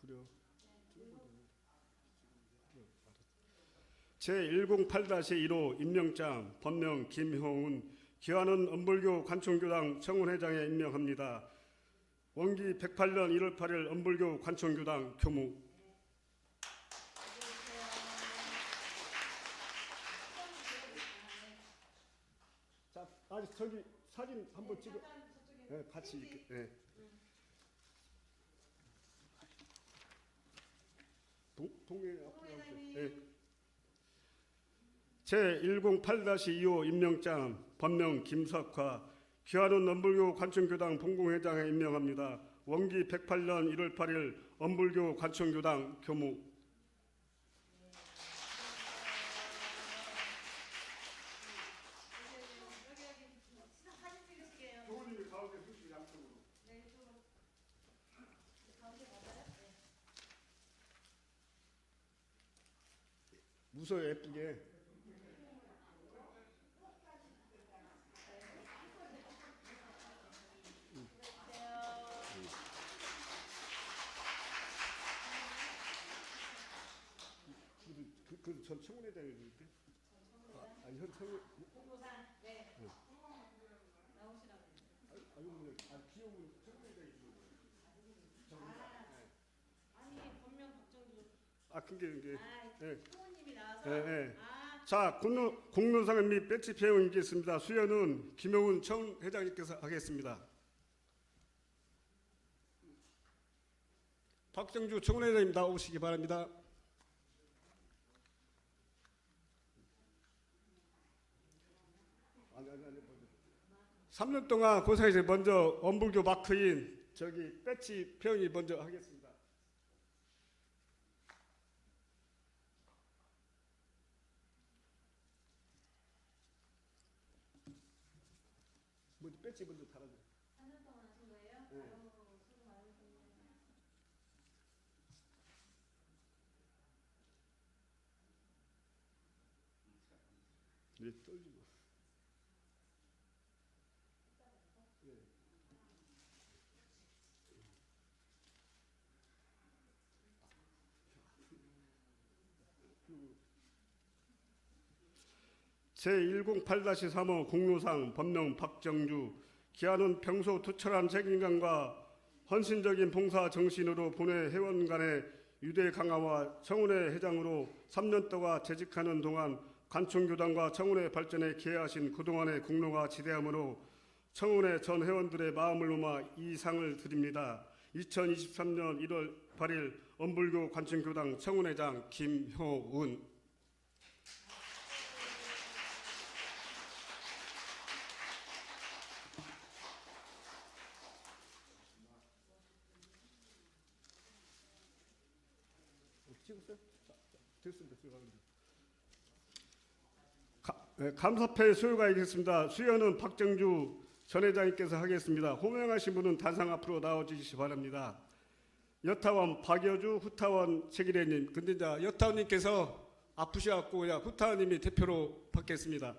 그래요. 제108-1호 임명장 법명 김형훈 기한은 엄불교 관총교당 청운회장에 임명합니다. 원기 108년 1월 8일 엄불교 관총교당 교무. 아니 저기 사진 한번 찍어. 예, 같이 이렇게. 예. 동네 앞으로 가세요. 예. 제108-25 임명장 법명 김석화 귀하는 엄불교 관청교당 본공회장에 임명합니다. 원기 108년 1월 8일 엄불교 관청교당 교무. 교우님이 가운데 서시고 양쪽으로. 웃어요 예쁘게. 전 청문회장에 있는데. 아니 현 청문. 비용은 청문회장에 있는 거예요. 그게. 예. 후보님이 나와서. 예, 예. 자, 공로상 및 배치 배웅이겠습니다. 수여는 김영훈 청회장님께서 하겠습니다. 박정주 청문회장님 나오시기 바랍니다. 아니. 3년 동안 고생해서 먼저 엄불교 마크인 저기 배치 배웅이 먼저 하겠습니다. 먼저 배치 먼저 달아줘. 3년 동안 하신 거예요? 네. 아유, 수고 많으셨네요. 네, 떨지 마. 네. 제108-35 공로상 법명 박정주 기한은 평소 투철한 책임감과 헌신적인 봉사 정신으로 본회 회원 간의 유대 강화와 청운회 회장으로 3년 동안 재직하는 동안 관청교당과 청운회 발전에 기여하신 그동안의 공로가 지대하므로 청운회 전 회원들의 마음을 모아 이 상을 드립니다. 2023년 1월 8일 엄불교 관청교당 청운회장 김효운. 찍었어요? 됐습니다. 들어가는데. 감사패 수여가 있겠습니다. 수여는 박정주 전 회장님께서 하겠습니다. 호명하신 분은 단상 앞으로 나와주시기 바랍니다. 여타원 박여주, 후타원 최기래님. 근데 이제 여타원님께서 아프셔갖고 그냥 후타원님이 대표로 받겠습니다.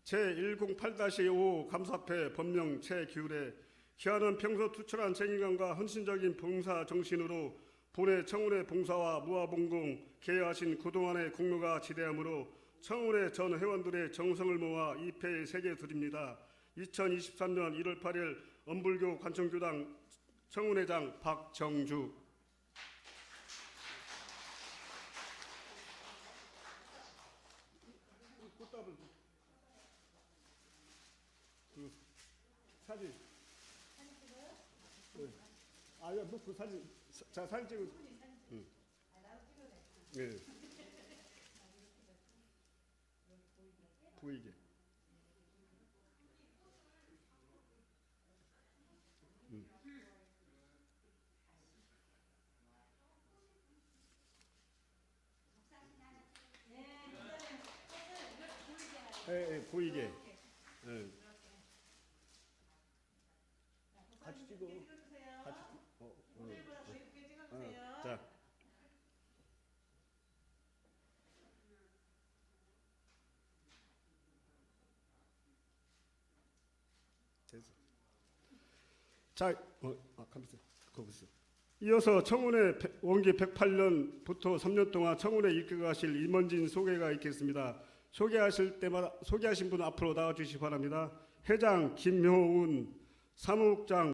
제108-5 감사패 법령 최기울에 기한은 평소 투철한 책임감과 헌신적인 봉사 정신으로 본회 청운회 봉사와 무화봉공 개여하신 그동안의 공로가 지대하므로 청운회 전 회원들의 정성을 모아 이 패에 새겨 드립니다. 2023년 1월 8일 엄불교 관청교당 청운회장 박정주. 사진. 네. 아야 놓고 사진. 자 사진 찍어. 응. 네. 보이게. 보이게. 네. 같이 찍어. 같이. 자. 됐어. 자, 가만있어. 거기 있어. 이어서 청운회 원기 108년부터 3년 동안 청운회 이끌어가실 임원진 소개가 있겠습니다. 소개하신 분 앞으로 나와주시기 바랍니다. 회장 김효운, 사무국장